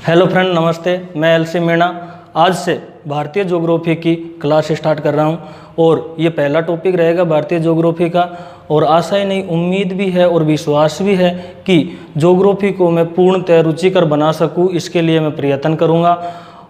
Hello friend, नमस्ते। मैं LC Meena आज से भारतीय ज्योग्राफी की क्लास स्टार्ट कर रहा हूं और ये पहला टॉपिक रहेगा भारतीय ज्योग्राफी का। और आशा ही नहीं, उम्मीद भी है और विश्वास भी है कि ज्योग्राफी को मैं पूर्णतः रुचिकर बना सकूं। इसके लिए मैं प्रयत्न करूंगा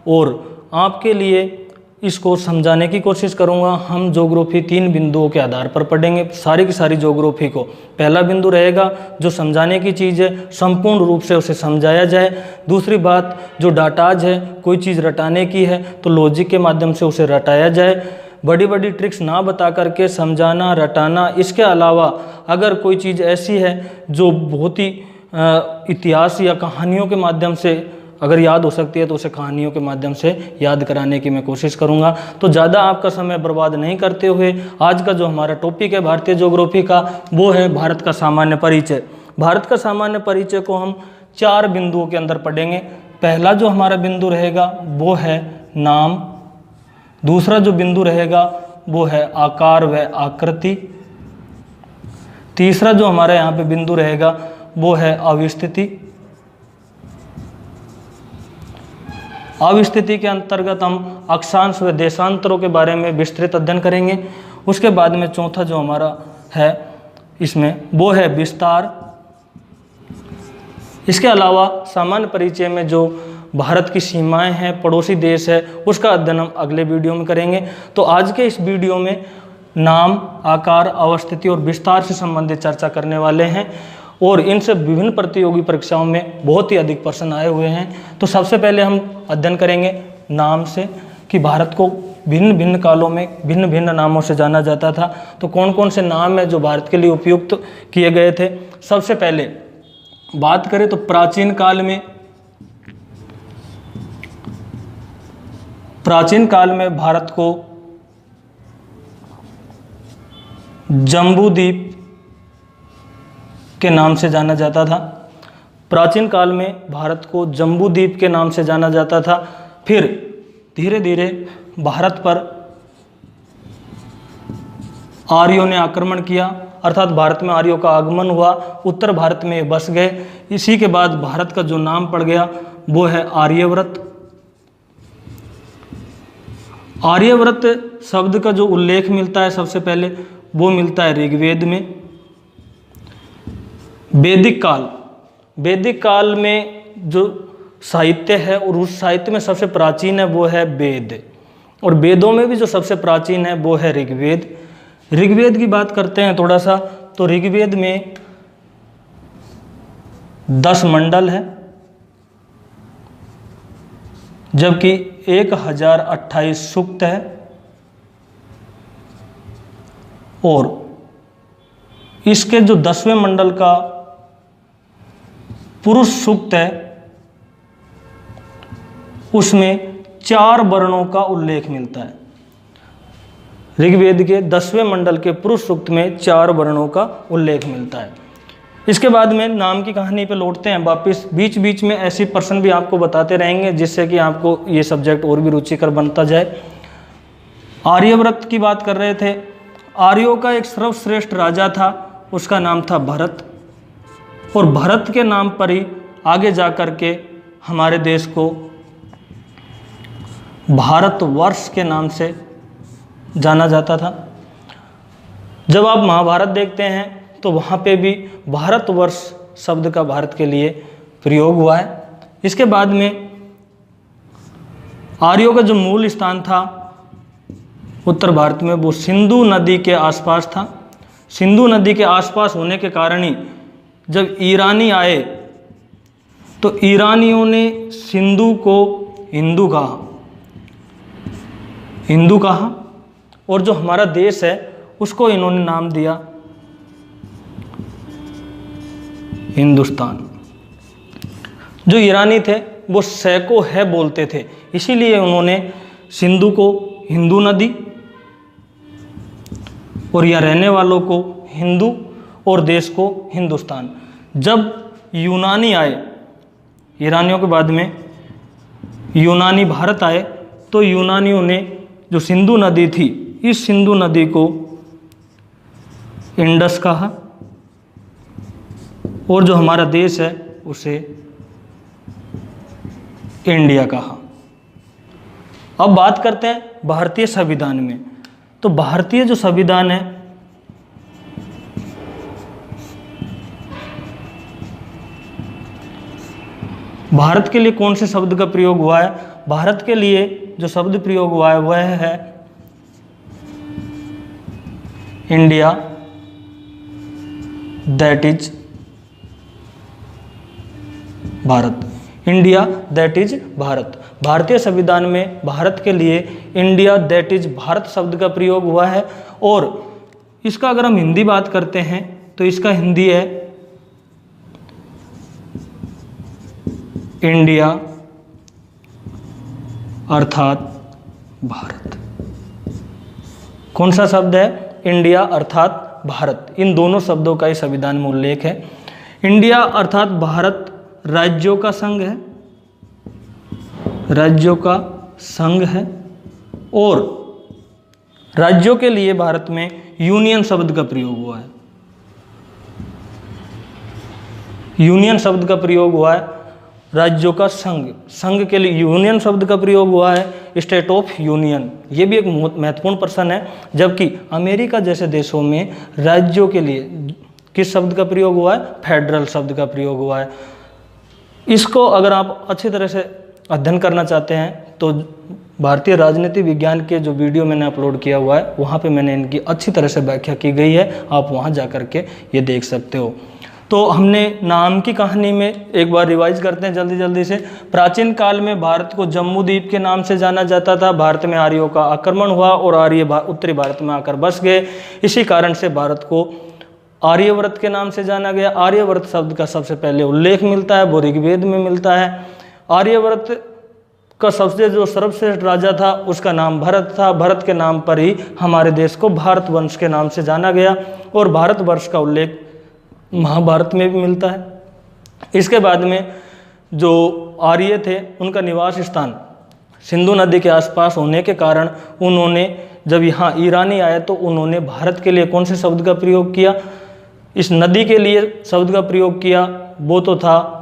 और आपके लिए इसको समझाने की कोशिश करूंगा। हम ज्योग्राफी 3 बिंदुओं के आधार पर पढ़ेंगे सारी की सारी ज्योग्राफी को। पहला बिंदु रहेगा जो समझाने की चीज़ है, संपूर्ण रूप से उसे समझाया जाए। दूसरी बात, जो डाटाज है, कोई चीज़ रटाने की है तो लॉजिक के माध्यम से उसे रटाया जाए। बड़ी बड़ी ट्रिक्स ना बता करके समझाना, रटाना। इसके अलावा अगर कोई चीज़ ऐसी है जो बहुत ही इतिहास या कहानियों के माध्यम से अगर याद हो सकती है तो उसे कहानियों के माध्यम से याद कराने की मैं कोशिश करूंगा। तो ज़्यादा आपका समय बर्बाद नहीं करते हुए आज का जो हमारा टॉपिक है भारतीय ज्योग्राफी का, वो है भारत का सामान्य परिचय। भारत का सामान्य परिचय को हम 4 बिंदुओं के अंदर पढ़ेंगे। पहला जो हमारा बिंदु रहेगा वो है नाम। दूसरा जो बिंदु रहेगा वो है आकार व आकृति। तीसरा जो हमारा यहाँ पे बिंदु रहेगा वो है अवस्थिति। अवस्थिति के अंतर्गत हम अक्षांश व देशांतरों के बारे में विस्तृत अध्ययन करेंगे। उसके बाद में चौथा जो हमारा है इसमें वो है विस्तार। इसके अलावा सामान्य परिचय में जो भारत की सीमाएं हैं, पड़ोसी देश है, उसका अध्ययन हम अगले वीडियो में करेंगे। तो आज के इस वीडियो में नाम, आकार, अवस्थिति और विस्तार से संबंधित चर्चा करने वाले हैं और इनसे विभिन्न प्रतियोगी परीक्षाओं में बहुत ही अधिक प्रश्न आए हुए हैं। तो सबसे पहले हम अध्ययन करेंगे नाम से कि भारत को भिन्न भिन्न कालों में भिन्न भिन्न नामों से जाना जाता था। तो कौन कौन से नाम हैं जो भारत के लिए उपयुक्त किए गए थे। सबसे पहले बात करें तो प्राचीन काल में भारत को जम्बूद्वीप के नाम से जाना जाता था। प्राचीन काल में भारत को जम्बूद्वीप के नाम से जाना जाता था। फिर धीरे धीरे भारत पर आर्यों ने आक्रमण किया, अर्थात भारत में आर्यों का आगमन हुआ, उत्तर भारत में बस गए। इसी के बाद भारत का जो नाम पड़ गया वो है आर्यव्रत। आर्यव्रत शब्द का जो उल्लेख मिलता है सबसे पहले वो मिलता है ऋग्वेद में। वैदिक काल में जो साहित्य है और उस साहित्य में सबसे प्राचीन है वो है वेद, और वेदों में भी जो सबसे प्राचीन है वो है ऋग्वेद। ऋग्वेद की बात करते हैं थोड़ा सा, तो ऋग्वेद में 10 मंडल है, जबकि 1028 सूक्त है। और इसके जो 10वें मंडल का पुरुष सूक्त है उसमें 4 वर्णों का उल्लेख मिलता है। ऋग्वेद के 10वें मंडल के पुरुष सूक्त में 4 वर्णों का उल्लेख मिलता है। इसके बाद में नाम की कहानी पे लौटते हैं वापस। बीच बीच में ऐसी प्रश्न भी आपको बताते रहेंगे जिससे कि आपको ये सब्जेक्ट और भी रुचिकर बनता जाए। आर्यव्रत की बात कर रहे थे। आर्यों का एक सर्वश्रेष्ठ राजा था, उसका नाम था भरत, और भरत के नाम पर ही आगे जा कर के हमारे देश को भारतवर्ष के नाम से जाना जाता था। जब आप महाभारत देखते हैं तो वहाँ पे भी भारतवर्ष शब्द का भारत के लिए प्रयोग हुआ है। इसके बाद में आर्यों का जो मूल स्थान था उत्तर भारत में वो सिंधु नदी के आसपास था। सिंधु नदी के आसपास होने के कारण ही जब ईरानी आए तो ईरानियों ने सिंधु को हिंदू कहा और जो हमारा देश है उसको इन्होंने नाम दिया हिंदुस्तान। जो ईरानी थे वो सैको है बोलते थे, इसीलिए उन्होंने सिंधु को हिंदू नदी और यहाँ रहने वालों को हिंदू और देश को हिंदुस्तान। जब यूनानी आए, ईरानियों के बाद में यूनानी भारत आए, तो यूनानियों ने जो सिंधु नदी थी, इस सिंधु नदी को इंडस कहा और जो हमारा देश है उसे इंडिया कहा। अब बात करते हैं भारतीय संविधान में। तो भारतीय जो संविधान है, भारत के लिए कौन से शब्द का प्रयोग हुआ है? भारत के लिए जो शब्द प्रयोग हुआ है वह है India, that is Bharat. India that is Bharat. भारतीय संविधान में भारत के लिए इंडिया दैट इज भारत शब्द का प्रयोग हुआ है। और इसका अगर हम हिंदी बात करते हैं तो इसका हिंदी है इंडिया अर्थात भारत। कौन सा शब्द है? इंडिया अर्थात भारत। इन दोनों शब्दों का ही संविधान में उल्लेख है। इंडिया अर्थात भारत राज्यों का संघ है, राज्यों का संघ है। और राज्यों के लिए भारत में यूनियन शब्द का प्रयोग हुआ है। यूनियन शब्द का प्रयोग हुआ है। राज्यों का संघ, संघ के लिए यूनियन शब्द का प्रयोग हुआ है। स्टेट ऑफ यूनियन, ये भी एक महत्वपूर्ण प्रश्न है। जबकि अमेरिका जैसे देशों में राज्यों के लिए किस शब्द का प्रयोग हुआ है? फेडरल शब्द का प्रयोग हुआ है। इसको अगर आप अच्छी तरह से अध्ययन करना चाहते हैं तो भारतीय राजनीति विज्ञान के जो वीडियो मैंने अपलोड किया हुआ है वहाँ पे मैंने इनकी अच्छी तरह से व्याख्या की गई है, आप वहाँ जा कर के ये देख सकते हो। तो हमने नाम की कहानी में एक बार रिवाइज करते हैं जल्दी जल्दी से। प्राचीन काल में भारत को जम्बू द्वीप के नाम से जाना जाता था। भारत में आर्यों का आक्रमण हुआ और आर्य उत्तरी भारत में आकर बस गए। इसी कारण से भारत को आर्यवर्त के नाम से जाना गया। आर्यवर्त शब्द का सबसे पहले उल्लेख मिलता है, वो ऋग्वेद में मिलता है। आर्यवर्त का सबसे जो सर्वश्रेष्ठ राजा था उसका नाम भरत था। भरत के नाम पर ही हमारे देश को भारत वंश के नाम से जाना गया और भारतवर्ष का उल्लेख महाभारत में भी मिलता है। इसके बाद में जो आर्य थे उनका निवास स्थान सिंधु नदी के आसपास होने के कारण उन्होंने जब यहाँ ईरानी आए तो उन्होंने भारत के लिए कौन से शब्द का प्रयोग किया? इस नदी के लिए शब्द का प्रयोग किया, वो तो था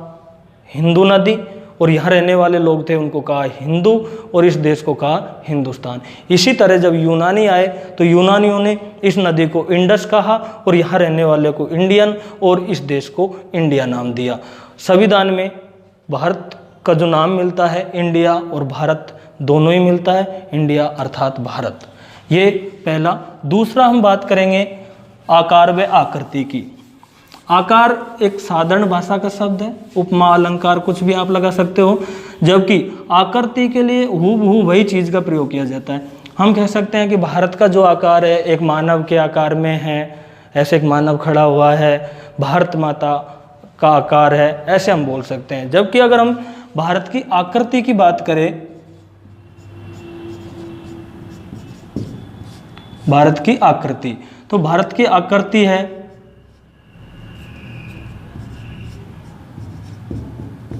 हिंदू नदी। और यहाँ रहने वाले लोग थे उनको कहा हिंदू और इस देश को कहा हिंदुस्तान। इसी तरह जब यूनानी आए तो यूनानियों ने इस नदी को इंडस कहा और यहाँ रहने वाले को इंडियन और इस देश को इंडिया नाम दिया। संविधान में भारत का जो नाम मिलता है इंडिया और भारत दोनों ही मिलता है, इंडिया अर्थात भारत। ये पहला। दूसरा हम बात करेंगे आकार व आकृति की। आकार एक साधारण भाषा का शब्द है, उपमा अलंकार कुछ भी आप लगा सकते हो। जबकि आकृति के लिए हूबहू वही चीज़ का प्रयोग किया जाता है। हम कह सकते हैं कि भारत का जो आकार है एक मानव के आकार में है, ऐसे एक मानव खड़ा हुआ है, भारत माता का आकार है, ऐसे हम बोल सकते हैं। जबकि अगर हम भारत की आकृति की बात करें, भारत की आकृति, तो भारत की आकृति है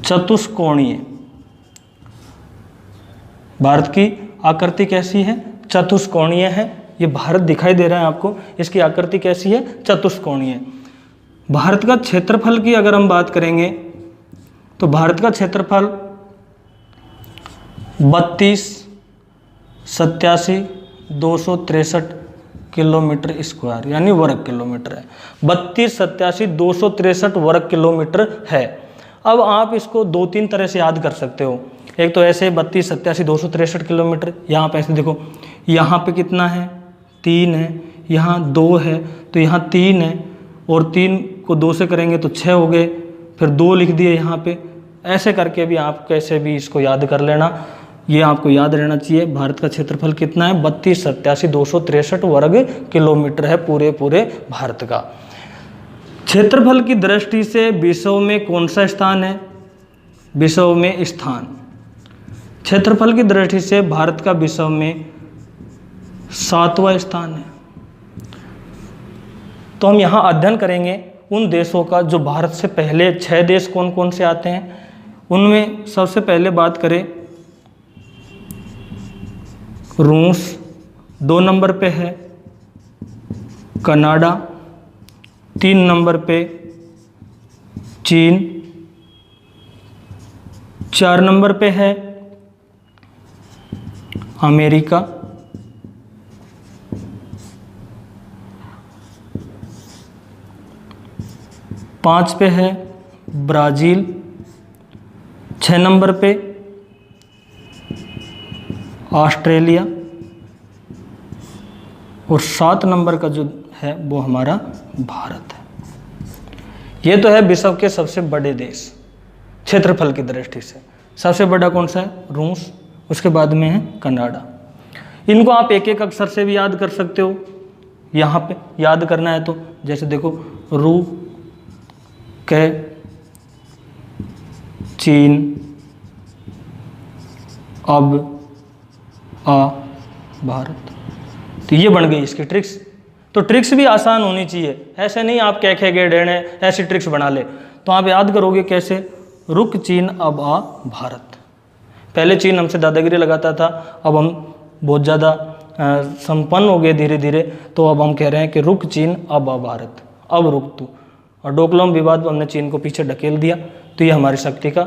चतुष्कोणीय। भारत की आकृति कैसी है? चतुष्कोणीय है। ये भारत दिखाई दे रहा है आपको, इसकी आकृति कैसी है? चतुष्कोणीय। भारत का क्षेत्रफल की अगर हम बात करेंगे तो भारत का क्षेत्रफल 32,87,263 किलोमीटर स्क्वायर यानी वर्ग किलोमीटर है। 32,87,263 वर्ग किलोमीटर है। अब आप इसको दो तीन तरह से याद कर सकते हो। एक तो ऐसे 32,87,263 किलोमीटर, यहाँ पे ऐसे देखो, यहाँ पे कितना है? 3 है, यहाँ 2 है, तो यहाँ 3 है और 3 को 2 से करेंगे तो 6 हो गए, फिर 2 लिख दिए यहाँ पे। ऐसे करके भी आप कैसे भी इसको याद कर लेना, ये आपको याद रहना चाहिए। भारत का क्षेत्रफल कितना है? 32,87,263 वर्ग किलोमीटर है पूरे भारत का। क्षेत्रफल की दृष्टि से विश्व में कौन सा स्थान है? विश्व में स्थान। क्षेत्रफल की दृष्टि से भारत का विश्व में 7वां स्थान है। तो हम यहाँ अध्ययन करेंगे उन देशों का जो भारत से पहले 6 देश कौन कौन से आते हैं। उनमें सबसे पहले बात करें रूस, 2 नंबर पे है कनाडा, 3 नंबर पे चीन, 4 नंबर पे है अमेरिका, 5 पे है ब्राज़ील, 6 नंबर पे ऑस्ट्रेलिया और 7 नंबर का जो है वो हमारा भारत है। ये तो है विश्व के सबसे बड़े देश क्षेत्रफल की दृष्टि से। सबसे बड़ा कौन सा है? रूस, उसके बाद में है कनाडा। इनको आप एक एक अक्षर से भी याद कर सकते हो। यहाँ पे याद करना है तो जैसे देखो, रू के चीन, अब आ भारत। तो ये बन गई इसकी ट्रिक्स। तो ट्रिक्स भी आसान होनी चाहिए, ऐसे नहीं आप कह खे डेढ़े ऐसी ट्रिक्स बना ले। तो आप याद करोगे कैसे? रुक चीन अब आ भारत। पहले चीन हमसे दादागिरी लगाता था, अब हम बहुत ज़्यादा संपन्न हो गए धीरे धीरे, तो अब हम कह रहे हैं कि रुक चीन अब आ भारत, अब रुक तू। और डोकलाम विवाद में हमने चीन को पीछे ढकेल दिया, तो ये हमारी शक्ति का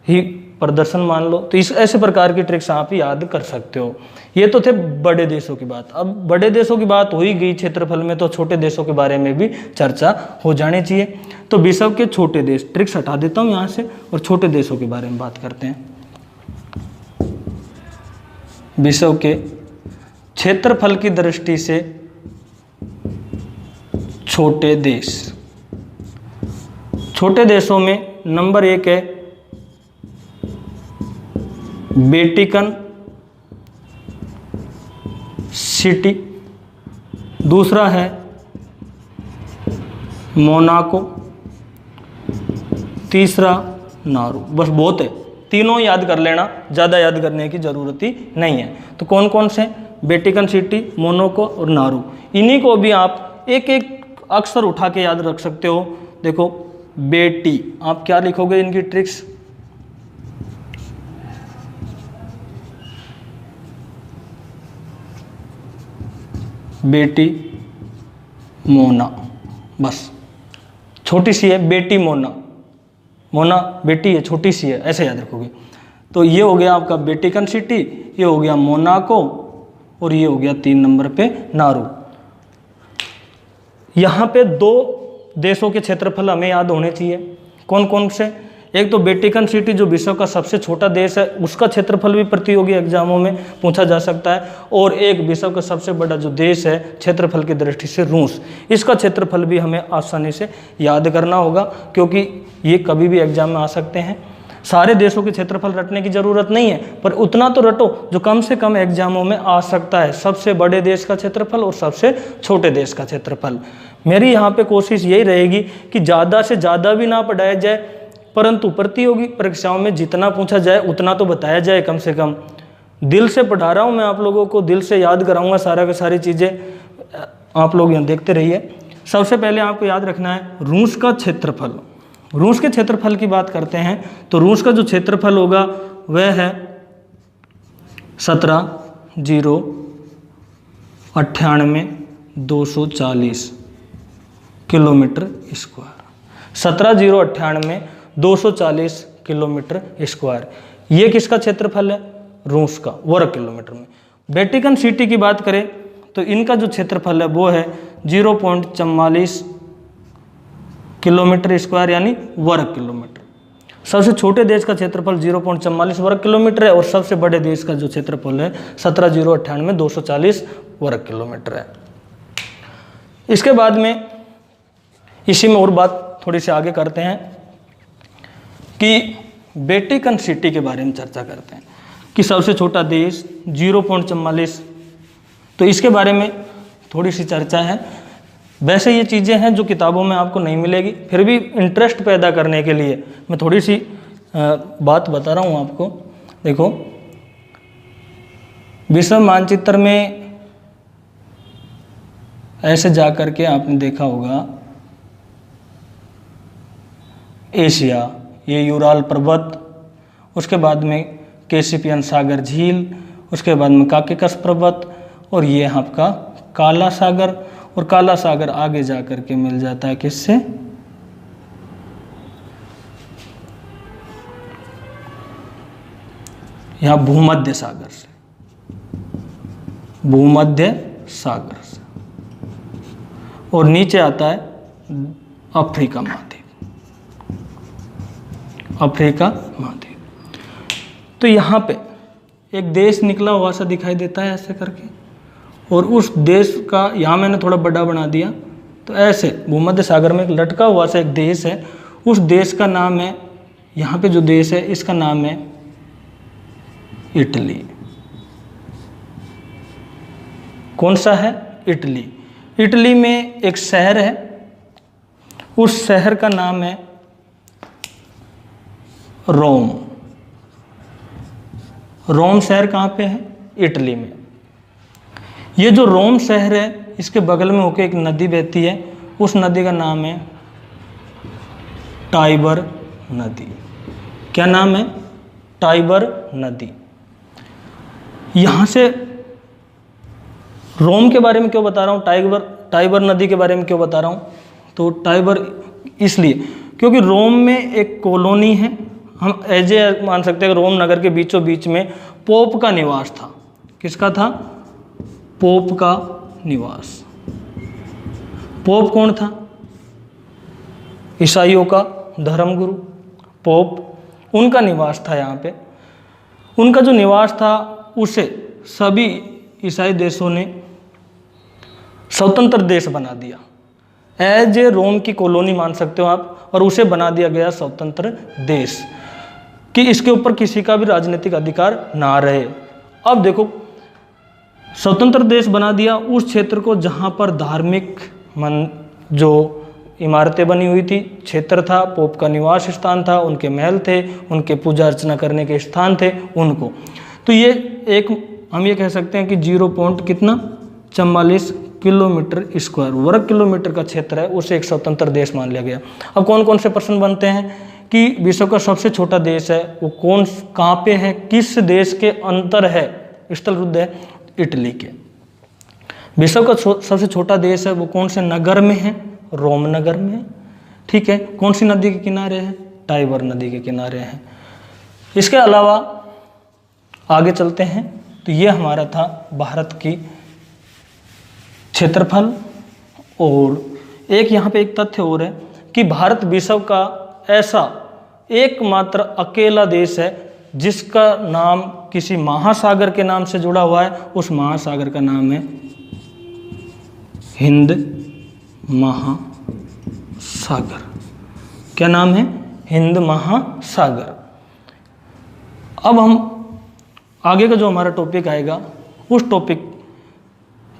ही प्रदर्शन मान लो। तो इस ऐसे प्रकार की ट्रिक्स आप याद कर सकते हो। ये तो थे बड़े देशों की बात। अब बड़े देशों की बात हो ही गई क्षेत्रफल में, तो छोटे देशों के बारे में भी चर्चा हो जानी चाहिए। तो विश्व के छोटे देश, ट्रिक्स हटा देता हूँ यहाँ से और छोटे देशों के बारे में बात करते हैं। विश्व के क्षेत्रफल की दृष्टि से छोटे देश। छोटे देशों में नंबर 1 है वेटिकन सिटी, दूसरा है मोनाको, तीसरा नारू। बस बहुत है, तीनों याद कर लेना, ज़्यादा याद करने की ज़रूरत ही नहीं है। तो कौन कौन से? वेटिकन सिटी, मोनाको और नारू। इन्हीं को भी आप एक एक अक्षर उठा के याद रख सकते हो। देखो बेटी, आप क्या लिखोगे इनकी ट्रिक्स? बेटी मोना, बस छोटी सी है बेटी मोना, मोना बेटी है छोटी सी है, ऐसे याद रखोगे। तो ये हो गया आपका वेटिकन सिटी, ये हो गया मोनाको और ये हो गया 3 नंबर पे नारू। यहाँ पे 2 देशों के क्षेत्रफल हमें याद होने चाहिए। कौन कौन से? एक तो वेटिकन सिटी जो विश्व का सबसे छोटा देश है, उसका क्षेत्रफल भी प्रतियोगी एग्जामों में पूछा जा सकता है। और एक विश्व का सबसे बड़ा जो देश है क्षेत्रफल की दृष्टि से, रूस, इसका क्षेत्रफल भी हमें आसानी से याद करना होगा, क्योंकि ये कभी भी एग्जाम में आ सकते हैं। सारे देशों के क्षेत्रफल रटने की ज़रूरत नहीं है, पर उतना तो रटो जो कम से कम एग्जामों में आ सकता है। सबसे बड़े देश का क्षेत्रफल और सबसे छोटे देश का क्षेत्रफल। मेरी यहाँ पे कोशिश यही रहेगी कि ज़्यादा से ज़्यादा भी ना पढ़ाया जाए, परंतु प्रतियोगी परीक्षाओं में जितना पूछा जाए उतना तो बताया जाए। कम से कम दिल से पढ़ा रहा हूँ मैं आप लोगों को, दिल से याद कराऊंगा सारा की सारी चीज़ें। आप लोग यहाँ देखते रहिए। सबसे पहले आपको याद रखना है रूस का क्षेत्रफल। रूस के क्षेत्रफल की बात करते हैं तो रूस का जो क्षेत्रफल होगा वह है 17,098,240 किलोमीटर स्क्वायर। 17,098,240 kilometre square. ये किसका क्षेत्रफल है? रूस का, वर्ग किलोमीटर में। वेटिकन सिटी की बात करें तो इनका जो क्षेत्रफल है वो है 0.44 किलोमीटर स्क्वायर, यानी वर्ग किलोमीटर। सबसे छोटे देश का क्षेत्रफल 0.44 वर्ग किलोमीटर है और सबसे बड़े देश का जो क्षेत्रफल है 17,098,240 वर्ग किलोमीटर है। इसके बाद में इसी में और बात थोड़ी सी आगे करते हैं कि वेटिकन सिटी के बारे में चर्चा करते हैं कि सबसे छोटा देश 0.44। तो इसके बारे में थोड़ी सी चर्चा है। वैसे ये चीज़ें हैं जो किताबों में आपको नहीं मिलेगी, फिर भी इंटरेस्ट पैदा करने के लिए मैं थोड़ी सी बात बता रहा हूँ आपको। देखो, विश्व मानचित्र में ऐसे जा कर के आपने देखा होगा एशिया, ये यूराल पर्वत, उसके बाद में कैस्पियन सागर झील, उसके बाद में काकेकस पर्वत, और ये आपका काला सागर। और काला सागर आगे जा कर के मिल जाता है किससे? या भूमध्य सागर से, भूमध्य सागर से, और नीचे आता है अफ्रीका महाद्वीप, अफ्रीका महाद्वीप। तो यहाँ पे एक देश निकला हुआ सा दिखाई देता है ऐसे करके, और उस देश का यहाँ मैंने थोड़ा बड़ा बना दिया, तो ऐसे भूमध्य सागर में एक लटका हुआ सा एक देश है, उस देश का नाम है, यहाँ पे जो देश है इसका नाम है इटली। कौन सा है? इटली। इटली में एक शहर है, उस शहर का नाम है रोम। रोम शहर कहाँ पे है? इटली में। ये जो रोम शहर है इसके बगल में होकर एक नदी बहती है, उस नदी का नाम है टाइबर नदी। क्या नाम है? टाइबर नदी। यहाँ से रोम के बारे में क्यों बता रहा हूँ, टाइबर नदी के बारे में क्यों बता रहा हूँ? तो टाइबर इसलिए क्योंकि रोम में एक कॉलोनी है, हम ऐसे मान सकते हैं कि रोम नगर के बीचों बीच में पोप का निवास था। किसका था? पोप का निवास। पोप कौन था? ईसाइयों का धर्मगुरु पोप, उनका निवास था यहाँ पे। उनका जो निवास था उसे सभी ईसाई देशों ने स्वतंत्र देश बना दिया, एज ए रोम की कॉलोनी मान सकते हो आप, और उसे बना दिया गया स्वतंत्र देश कि इसके ऊपर किसी का भी राजनीतिक अधिकार ना रहे। अब देखो, स्वतंत्र देश बना दिया उस क्षेत्र को जहाँ पर धार्मिक जो इमारतें बनी हुई थी, क्षेत्र था, पोप का निवास स्थान था, उनके महल थे, उनके पूजा अर्चना करने के स्थान थे उनको। तो ये एक हम ये कह सकते हैं कि 0.44 किलोमीटर स्क्वायर वर्ग किलोमीटर का क्षेत्र है, उसे एक स्वतंत्र देश मान लिया गया। अब कौन कौन से प्रश्न बनते हैं कि विश्व का सबसे छोटा देश है वो कौन, कहाँ पे है, किस देश के अंतर है स्थल रुद्ध है? इटली के। विश्व का सबसे छोटा देश है वो कौन से नगर में है? रोम नगर में है। ठीक है, कौन सी नदी के किनारे है? टाइबर नदी के किनारे है। इसके अलावा आगे चलते हैं, तो ये हमारा था भारत की क्षेत्रफल। और एक यहाँ पे एक तथ्य और है कि भारत विश्व का ऐसा एकमात्र अकेला देश है जिसका नाम किसी महासागर के नाम से जुड़ा हुआ है। उस महासागर का नाम है हिंद महासागर। क्या नाम है? हिंद महासागर। अब हम आगे का जो हमारा टॉपिक आएगा उस टॉपिक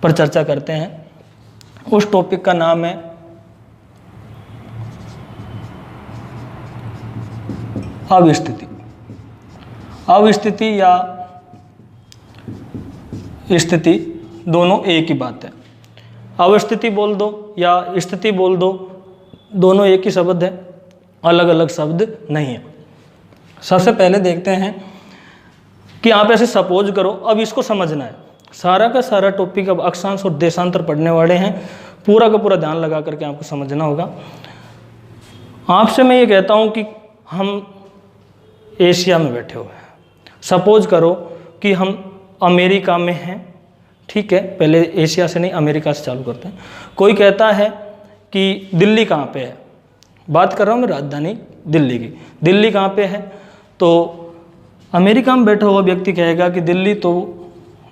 पर चर्चा करते हैं। उस टॉपिक का नाम है अवस्थिति। अवस्थिति या स्थिति दोनों एक ही बात है। अवस्थिति बोल दो या स्थिति बोल दो, दोनों एक ही शब्द है, अलग अलग शब्द नहीं है। सबसे पहले देखते हैं कि आप ऐसे सपोज करो, अब इसको समझना है। सारा का सारा टॉपिक अब अक्षांश और देशांतर पढ़ने वाले हैं, पूरा का पूरा ध्यान लगा करके आपको समझना होगा। आपसे मैं ये कहता हूँ कि हम एशिया में बैठे हुए हैं। सपोज करो कि हम अमेरिका में हैं, ठीक है, पहले एशिया से नहीं अमेरिका से चालू करते हैं। कोई कहता है कि दिल्ली कहाँ पे है, बात कर रहा हूँ मैं राजधानी दिल्ली की। दिल्ली कहाँ पे है? तो अमेरिका में बैठा हुआ व्यक्ति कहेगा कि दिल्ली तो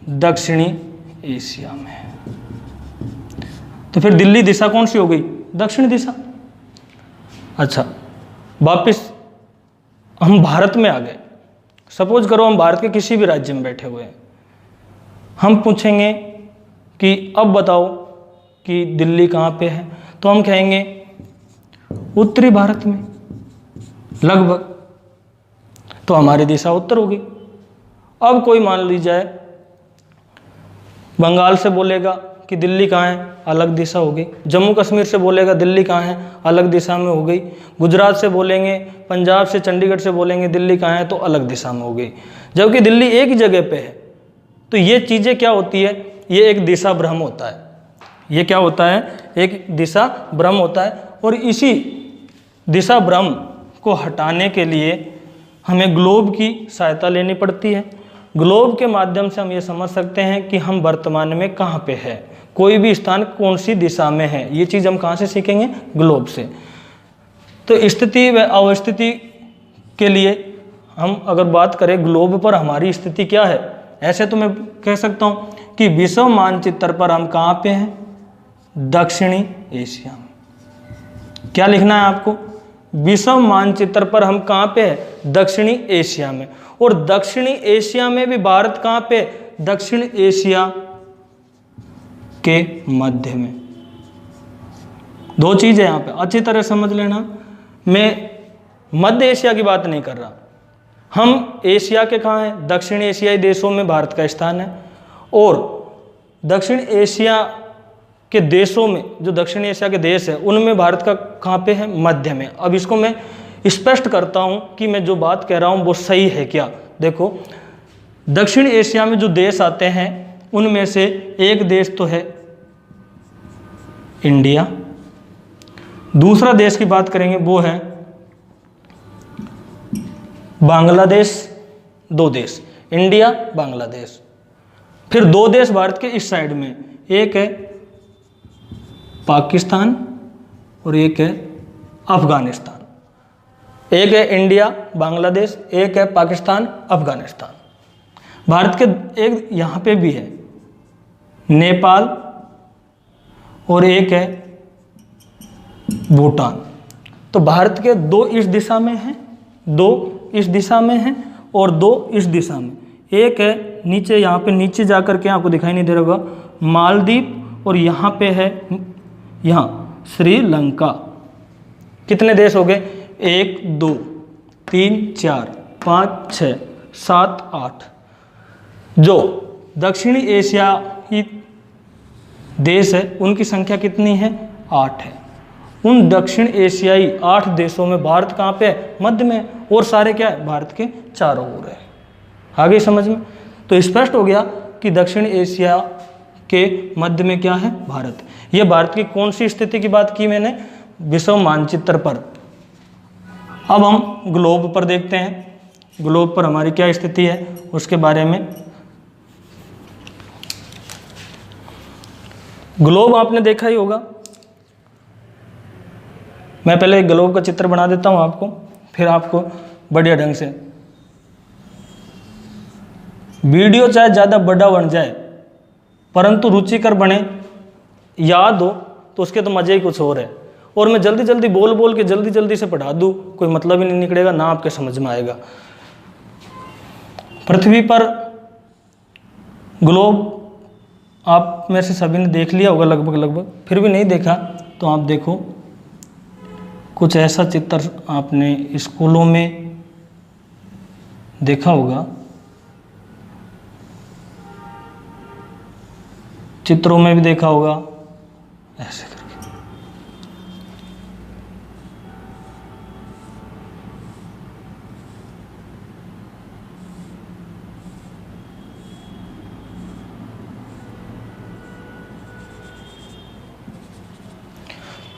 दक्षिणी एशिया में है। तो फिर दिल्ली दिशा कौन सी हो गई? दक्षिण दिशा। अच्छा, वापिस हम भारत में आ गए। सपोज करो हम भारत के किसी भी राज्य में बैठे हुए हैं, हम पूछेंगे कि अब बताओ कि दिल्ली कहाँ पे है, तो हम कहेंगे उत्तरी भारत में लगभग, तो हमारी दिशा उत्तर होगी। अब कोई मान ली जाए बंगाल से बोलेगा कि दिल्ली कहाँ है, अलग दिशा हो गई। जम्मू कश्मीर से बोलेगा दिल्ली कहाँ है, अलग दिशा में हो गई। गुजरात से बोलेंगे, पंजाब से चंडीगढ़ से बोलेंगे दिल्ली कहाँ है, तो अलग दिशा में हो गई, जबकि दिल्ली एक ही जगह पे है। तो ये चीज़ें क्या होती है? ये एक दिशा भ्रम होता है। ये क्या होता है? एक दिशा भ्रम होता है। और इसी दिशा भ्रम को हटाने के लिए हमें ग्लोब की सहायता लेनी पड़ती है। ग्लोब के माध्यम से हम ये समझ सकते हैं कि हम वर्तमान में कहाँ पे है, कोई भी स्थान कौन सी दिशा में है। ये चीज़ हम कहाँ से सीखेंगे? ग्लोब से। तो स्थिति व अवस्थिति के लिए हम अगर बात करें ग्लोब पर हमारी स्थिति क्या है, ऐसे तो मैं कह सकता हूँ कि विश्व मानचित्र पर हम कहाँ पे हैं? दक्षिणी एशिया में। क्या लिखना है आपको? विश्व मानचित्र पर हम कहाँ पे हैं? दक्षिणी एशिया में। और दक्षिणी एशिया में भी भारत कहाँ पे? दक्षिण एशिया के मध्य में। दो चीजें यहाँ पे अच्छी तरह समझ लेना। मैं मध्य एशिया की बात नहीं कर रहा, हम एशिया के कहाँ हैं? दक्षिण एशियाई देशों में भारत का स्थान है। और दक्षिण एशिया के देशों में, जो दक्षिण एशिया के देश है, उनमें भारत का कहाँ पे है? मध्य में। अब इसको मैं स्पष्ट करता हूँ कि मैं जो बात कह रहा हूँ वो सही है क्या। देखो, दक्षिण एशिया में जो देश आते हैं उनमें से एक देश तो है इंडिया, दूसरा देश की बात करेंगे वो है बांग्लादेश। दो देश, इंडिया, बांग्लादेश। फिर दो देश भारत के इस साइड में, एक है पाकिस्तान और एक है अफगानिस्तान। एक है इंडिया, बांग्लादेश, एक है पाकिस्तान, अफगानिस्तान। भारत के एक यहाँ पे भी है नेपाल और एक है भूटान। तो भारत के दो इस दिशा में हैं, दो इस दिशा में हैं और दो इस दिशा में। एक है नीचे, यहाँ पे नीचे जाकर के आपको दिखाई नहीं दे रहा होगा, मालदीव, और यहाँ पे है यहाँ श्रीलंका। कितने देश हो गए? 1 2 3 4 5 6 7 8। जो दक्षिणी एशिया की देश है उनकी संख्या कितनी है? 8 है। उन दक्षिण एशियाई 8 देशों में भारत कहाँ पे है? मध्य में। और सारे क्या है? भारत के चारों ओर है। आगे समझ में? तो स्पष्ट हो गया कि दक्षिण एशिया के मध्य में क्या है? भारत। ये भारत की कौन सी स्थिति की बात की मैंने? विश्व मानचित्र पर। अब हम ग्लोब पर देखते हैं, ग्लोब पर हमारी क्या स्थिति है उसके बारे में। ग्लोब आपने देखा ही होगा। मैं पहले एक ग्लोब का चित्र बना देता हूं आपको, फिर आपको बढ़िया ढंग से। वीडियो चाहे ज़्यादा बड़ा बन जाए परंतु रुचिकर बने, याद हो तो उसके तो मज़े ही कुछ और है। और मैं जल्दी जल्दी बोल के जल्दी जल्दी से पढ़ा दूँ, कोई मतलब ही नहीं निकलेगा, ना आपके समझ में आएगा। पृथ्वी पर ग्लोब आप में से सभी ने देख लिया होगा लगभग, फिर भी नहीं देखा तो आप देखो, कुछ ऐसा चित्र आपने स्कूलों में देखा होगा, चित्रों में भी देखा होगा, ऐसे करके।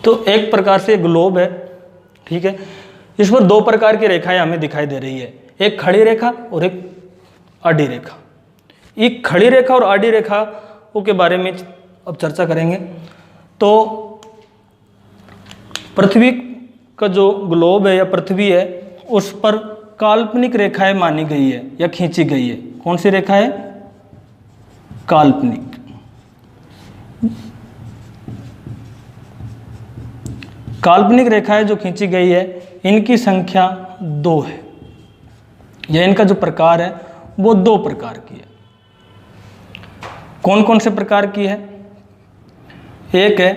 तो एक प्रकार से ग्लोब है, ठीक है। इस पर दो प्रकार की रेखाएं हमें दिखाई दे रही है, एक खड़ी रेखा और एक आड़ी रेखा। एक खड़ी रेखा और आड़ी रेखा के बारे में अब चर्चा करेंगे। तो पृथ्वी का जो ग्लोब है या पृथ्वी है उस पर काल्पनिक रेखाएं मानी गई है या खींची गई है। कौन सी रेखा है? काल्पनिक। काल्पनिक रेखाएं जो खींची गई है इनकी संख्या 2 है, या इनका जो प्रकार है वो 2 प्रकार की है। कौन कौन से प्रकार की है? एक है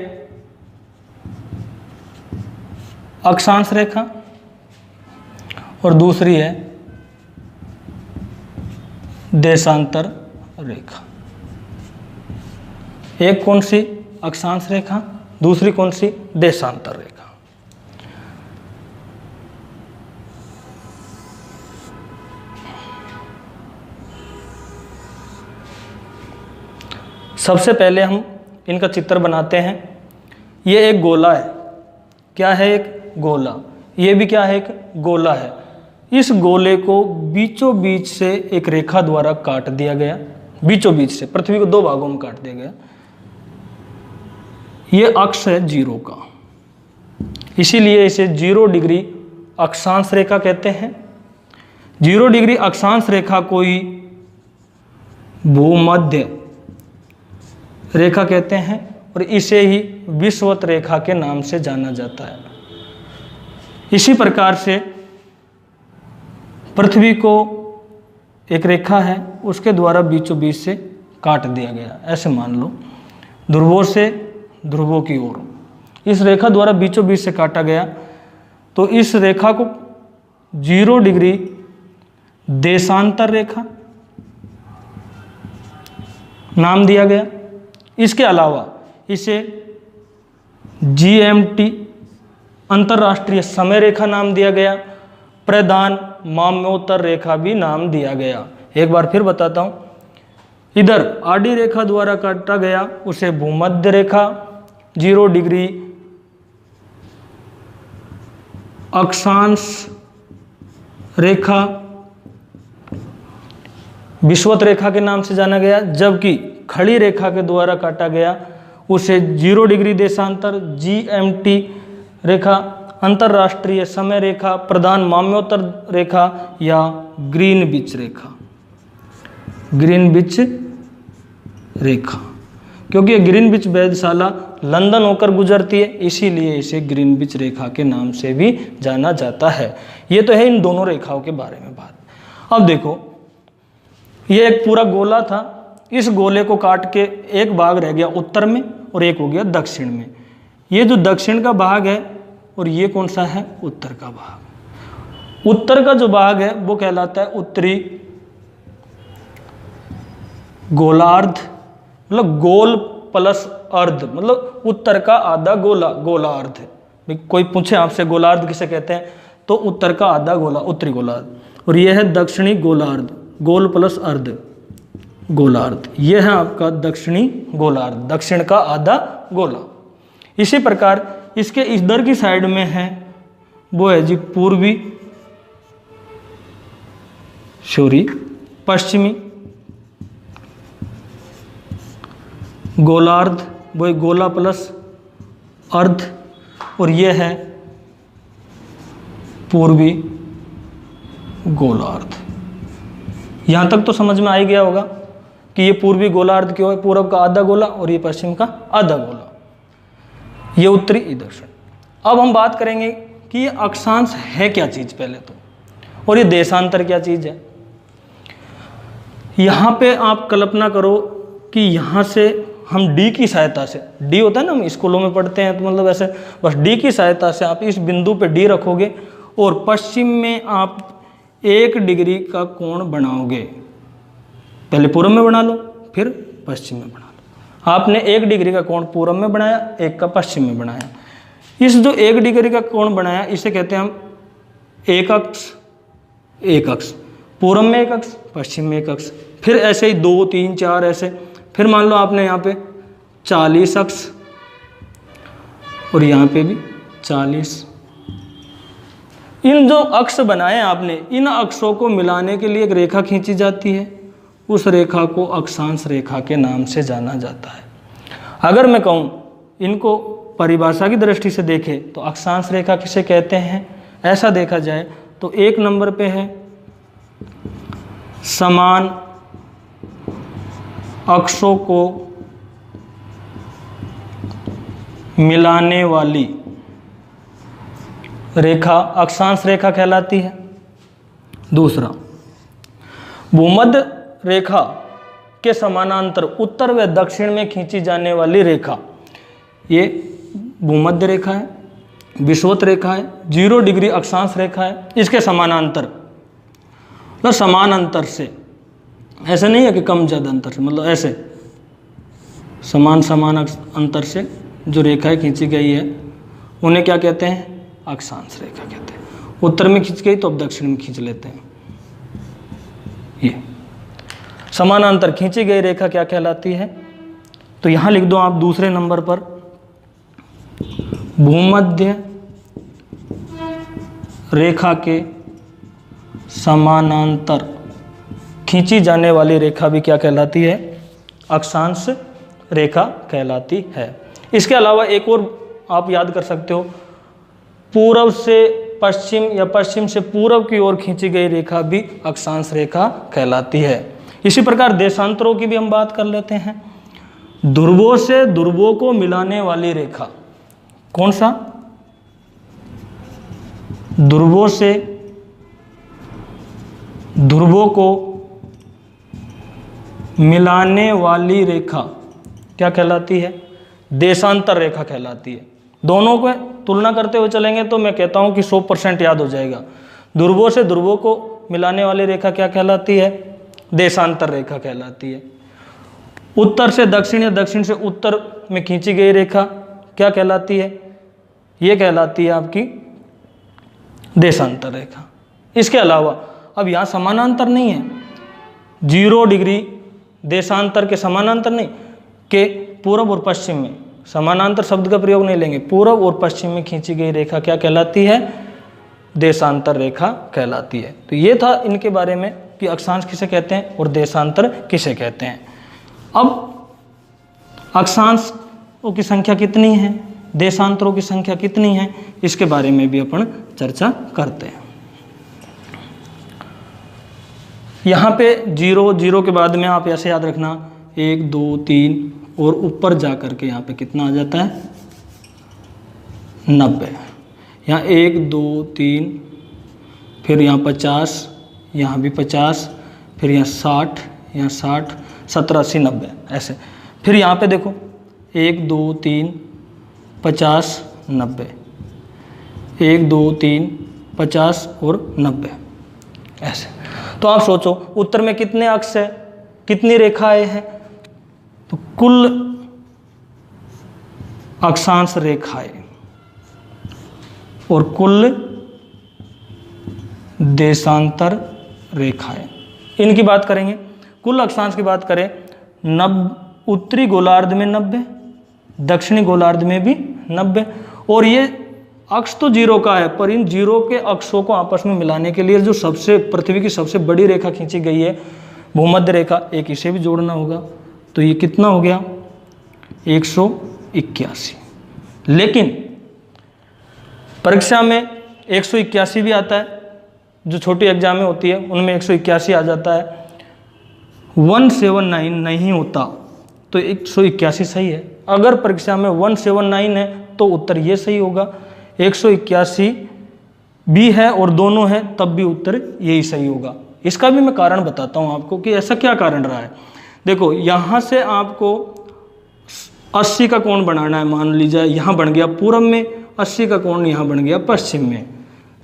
अक्षांश रेखा और दूसरी है देशांतर रेखा। एक कौन सी? अक्षांश रेखा, दूसरी कौन सी? देशांतर रेखा। सबसे पहले हम इनका चित्र बनाते हैं। ये एक गोला है। क्या है? एक गोला। ये भी क्या है? एक गोला है। इस गोले को बीचों बीच से एक रेखा द्वारा काट दिया गया, बीचों बीच से पृथ्वी को दो भागों में काट दिया गया। ये अक्ष है 0 का, इसीलिए इसे 0 डिग्री अक्षांश रेखा कहते हैं। 0 डिग्री अक्षांश रेखा को ही भूमध्य रेखा कहते हैं और इसे ही विषुवत रेखा के नाम से जाना जाता है। इसी प्रकार से पृथ्वी को एक रेखा है, उसके द्वारा बीचों बीच से काट दिया गया, ऐसे मान लो ध्रुवों से ध्रुवों की ओर इस रेखा द्वारा बीचों बीच से काटा गया। तो इस रेखा को 0 डिग्री देशांतर रेखा नाम दिया गया। इसके अलावा इसे GMT अंतरराष्ट्रीय समय रेखा नाम दिया गया, प्रधान माम्योत्तर रेखा भी नाम दिया गया। एक बार फिर बताता हूं, इधर आडी रेखा द्वारा काटा गया उसे भूमध्य रेखा, 0 डिग्री अक्षांश रेखा विषुवत रेखा के नाम से जाना गया, जबकि खड़ी रेखा के द्वारा काटा गया उसे 0 डिग्री देशांतर GMT रेखा, अंतरराष्ट्रीय समय रेखा, प्रधान माम्योत्तर रेखा या ग्रीनविच रेखा, ग्रीनविच रेखा, क्योंकि ग्रीनविच वेधशाला लंदन होकर गुजरती है, इसीलिए इसे ग्रीनविच रेखा के नाम से भी जाना जाता है। ये तो है इन दोनों रेखाओं के बारे में बात। अब देखो, ये एक पूरा गोला था, इस गोले को काट के एक भाग रह गया उत्तर में और एक हो गया दक्षिण में। ये जो दक्षिण का भाग है और ये कौन सा है, उत्तर का भाग। उत्तर का जो भाग है वो कहलाता है उत्तरी गोलार्ध, मतलब गोल प्लस अर्ध, मतलब उत्तर का आधा गोला, गोलार्ध। कोई पूछे आपसे गोलार्ध किसे कहते हैं, तो उत्तर का आधा गोला उत्तरी गोलार्ध, और यह है दक्षिणी गोलार्ध, गोल प्लस अर्ध गोलार्ध। यह है आपका दक्षिणी गोलार्ध, दक्षिण का आधा गोला। इसी प्रकार इसके इधर की साइड में है वो है जी पूर्वी, सॉरी पश्चिमी गोलार्ध, वो गोला प्लस अर्ध, और यह है पूर्वी गोलार्ध। यहां तक तो समझ में आ ही गया होगा कि ये पूर्वी गोलार्ध क्यों है, पूरब का आधा गोला और ये पश्चिम का आधा गोला, ये उत्तरी, ये दक्षिण। अब हम बात करेंगे कि ये अक्षांश है क्या चीज पहले तो, और ये देशांतर क्या चीज है। यहां पे आप कल्पना करो कि यहां से हम डी की सहायता से, डी होता है ना, हम स्कूलों में पढ़ते हैं, तो मतलब ऐसे बस डी की सहायता से आप इस बिंदु पे डी रखोगे और पश्चिम में आप 1 डिग्री का कोण बनाओगे। पहले पूर्व में बना लो, फिर पश्चिम में बना लो। आपने 1 डिग्री का कोण पूर्व में बनाया, 1 का पश्चिम में बनाया। इस जो 1 डिग्री का कोण बनाया इसे कहते हैं हम एक अक्ष, एक अक्ष, पूर्व में एक अक्ष, पश्चिम में एक अक्ष, फिर ऐसे ही 2, 3, 4 ऐसे। फिर मान लो आपने यहाँ पे 40 अक्ष और यहाँ पे भी 40। इन जो अक्ष बनाए आपने, इन अक्षों को मिलाने के लिए एक रेखा खींची जाती है, उस रेखा को अक्षांश रेखा के नाम से जाना जाता है। अगर मैं कहूँ इनको परिभाषा की दृष्टि से देखें तो अक्षांश रेखा किसे कहते हैं, ऐसा देखा जाए तो 1 नंबर पे है समान अक्षों को मिलाने वाली रेखा अक्षांश रेखा कहलाती है। दूसरा, भूमध्य रेखा के समानांतर उत्तर व दक्षिण में खींची जाने वाली रेखा, ये भूमध्य रेखा है, विषुवत रेखा है, 0 डिग्री अक्षांश रेखा है। इसके समानांतर, मतलब समान अंतर से, ऐसे नहीं है कि कम ज़्यादा अंतर से, मतलब ऐसे समान समान अंतर से जो रेखाएं खींची गई है उन्हें क्या कहते हैं, अक्षांश रेखा कहते हैं। उत्तर में खींच गई तो अब दक्षिण में खींच लेते हैं। ये समानांतर खींची गई रेखा क्या कहलाती है, तो यहां लिख दो आप दूसरे नंबर पर भूमध्य रेखा के समानांतर खींची जाने वाली रेखा भी क्या कहलाती है? अक्षांश रेखा कहलाती है। इसके अलावा एक और आप याद कर सकते हो, पूर्व से पश्चिम या पश्चिम से पूर्व की ओर खींची गई रेखा भी अक्षांश रेखा कहलाती है। इसी प्रकार देशांतरों की भी हम बात कर लेते हैं। ध्रुवों से ध्रुवों को मिलाने वाली रेखा कौन सा? ध्रुवों से ध्रुवों को मिलाने वाली रेखा क्या कहलाती है? देशांतर रेखा कहलाती है। दोनों को तुलना करते हुए चलेंगे तो मैं कहता हूं कि 100% याद हो जाएगा। ध्रुवों से ध्रुवों को मिलाने वाली रेखा क्या कहलाती है? देशांतर रेखा कहलाती है। उत्तर से दक्षिण या दक्षिण से उत्तर में खींची गई रेखा क्या कहलाती है? ये कहलाती है आपकी देशांतर रेखा। इसके अलावा अब यहाँ समानांतर नहीं है, 0 डिग्री देशांतर के समानांतर नहीं, के पूर्व और पश्चिम में, समानांतर शब्द का प्रयोग नहीं लेंगे, पूर्व और पश्चिम में खींची गई रेखा क्या कहलाती है? देशांतर रेखा कहलाती है। तो ये था इनके बारे में कि अक्षांश किसे कहते हैं और देशांतर किसे कहते हैं। अब अक्षांशों की संख्या कितनी है, देशांतरों की संख्या कितनी है, इसके बारे में भी अपन चर्चा करते हैं। यहाँ पे 0 0 के बाद में आप ऐसे याद रखना 1 2 3 और ऊपर जा करके यहाँ पे कितना आ जाता है? 90। यहाँ 1 2 3, फिर यहाँ 50, यहाँ भी 50, फिर यहाँ 60, यहाँ 60, 70 80 90 ऐसे। फिर यहाँ पे देखो 1 2 3 50 90, 1 2 3 50 और 90 ऐसे। तो आप सोचो उत्तर में कितने अक्ष है, कितनी रेखाएं हैं? तो कुल अक्षांश रेखाएं और कुल देशांतर रेखाएं, इनकी बात करेंगे। कुल अक्षांश की बात करें, उत्तरी गोलार्ध में 90, दक्षिणी गोलार्ध में भी 90। और ये अक्ष तो 0 का है, पर इन 0 के अक्षों को आपस में मिलाने के लिए जो सबसे पृथ्वी की सबसे बड़ी रेखा खींची गई है भूमध्य रेखा, एक इसे भी जोड़ना होगा। तो ये कितना हो गया? 181। लेकिन परीक्षा में 181 भी आता है, जो छोटी एग्जाम में होती है उनमें 181 आ जाता है। 179 नहीं होता तो 181 सही है। अगर परीक्षा में 179 है तो उत्तर ये सही होगा। 181 भी है और दोनों है तब भी उत्तर यही सही होगा। इसका भी मैं कारण बताता हूँ आपको कि ऐसा क्या कारण रहा है। देखो यहाँ से आपको 80 का कोण बनाना है, मान लीजिए यहाँ बन गया पूर्व में, 80 का कोण यहाँ बन गया पश्चिम में।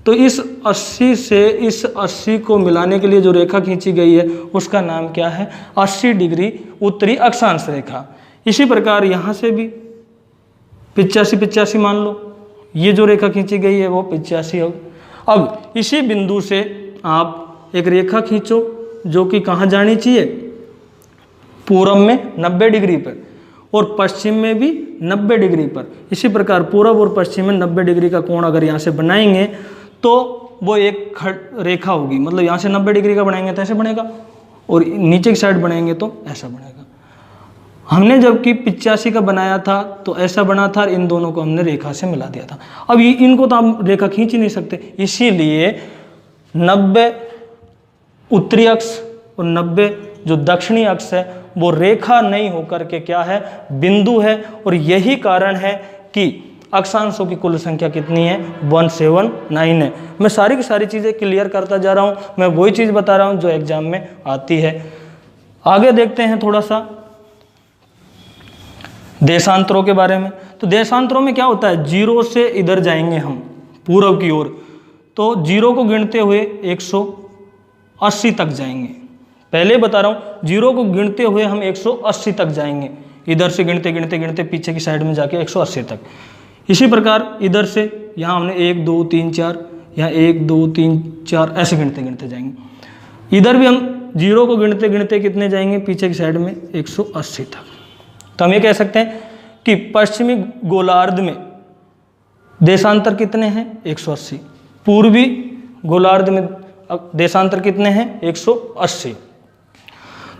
तो इस 80 से इस 80 को मिलाने के लिए जो रेखा खींची गई है उसका नाम क्या है? 80 डिग्री उत्तरी अक्षांश रेखा। इसी प्रकार यहाँ से भी 85 मान लो, ये जो रेखा खींची गई है वो 85 हो। अब इसी बिंदु से आप एक रेखा खींचो जो कि कहाँ जानी चाहिए? पूर्व में 90 डिग्री पर और पश्चिम में भी 90 डिग्री पर। इसी प्रकार पूर्व और पश्चिम में 90 डिग्री का कोण अगर यहाँ से बनाएंगे तो वो एक रेखा होगी। मतलब यहाँ से 90 डिग्री का बनाएंगे तो ऐसे बनेगा और नीचे की साइड बनाएंगे तो ऐसा बनेगा। हमने जबकि 85 का बनाया था तो ऐसा बना था, इन दोनों को हमने रेखा से मिला दिया था। अब इनको तो हम रेखा खींच ही नहीं सकते, इसीलिए 90 उत्तरी अक्ष और 90 जो दक्षिणी अक्ष है वो रेखा नहीं होकर के क्या है? बिंदु है। और यही कारण है कि अक्षांशों की कुल संख्या कितनी है? 179 है। मैं सारी की सारी चीज़ें क्लियर करता जा रहा हूँ, मैं वही चीज़ बता रहा हूँ जो एग्जाम में आती है। आगे देखते हैं थोड़ा सा देशांतरों के बारे में। तो देशांतरों में क्या होता है? 0 से इधर जाएंगे हम पूर्व की ओर, तो 0 को गिनते हुए 180 तक जाएंगे। पहले बता रहा हूँ 0 को गिनते हुए हम 180 तक जाएंगे, इधर से गिनते गिनते गिनते पीछे की साइड में जाके 180 तक। इसी प्रकार इधर से यहाँ हमने 1 2 3 4, यहाँ 1 2 3 4 ऐसे गिनते गिनते जाएंगे। इधर भी हम 0 को गिनते गिनते कितने जाएंगे? पीछे की साइड में 180 तक। तो हम ये कह सकते हैं कि पश्चिमी गोलार्ध में देशांतर कितने हैं? 180। पूर्वी गोलार्ध में देशांतर कितने हैं 180।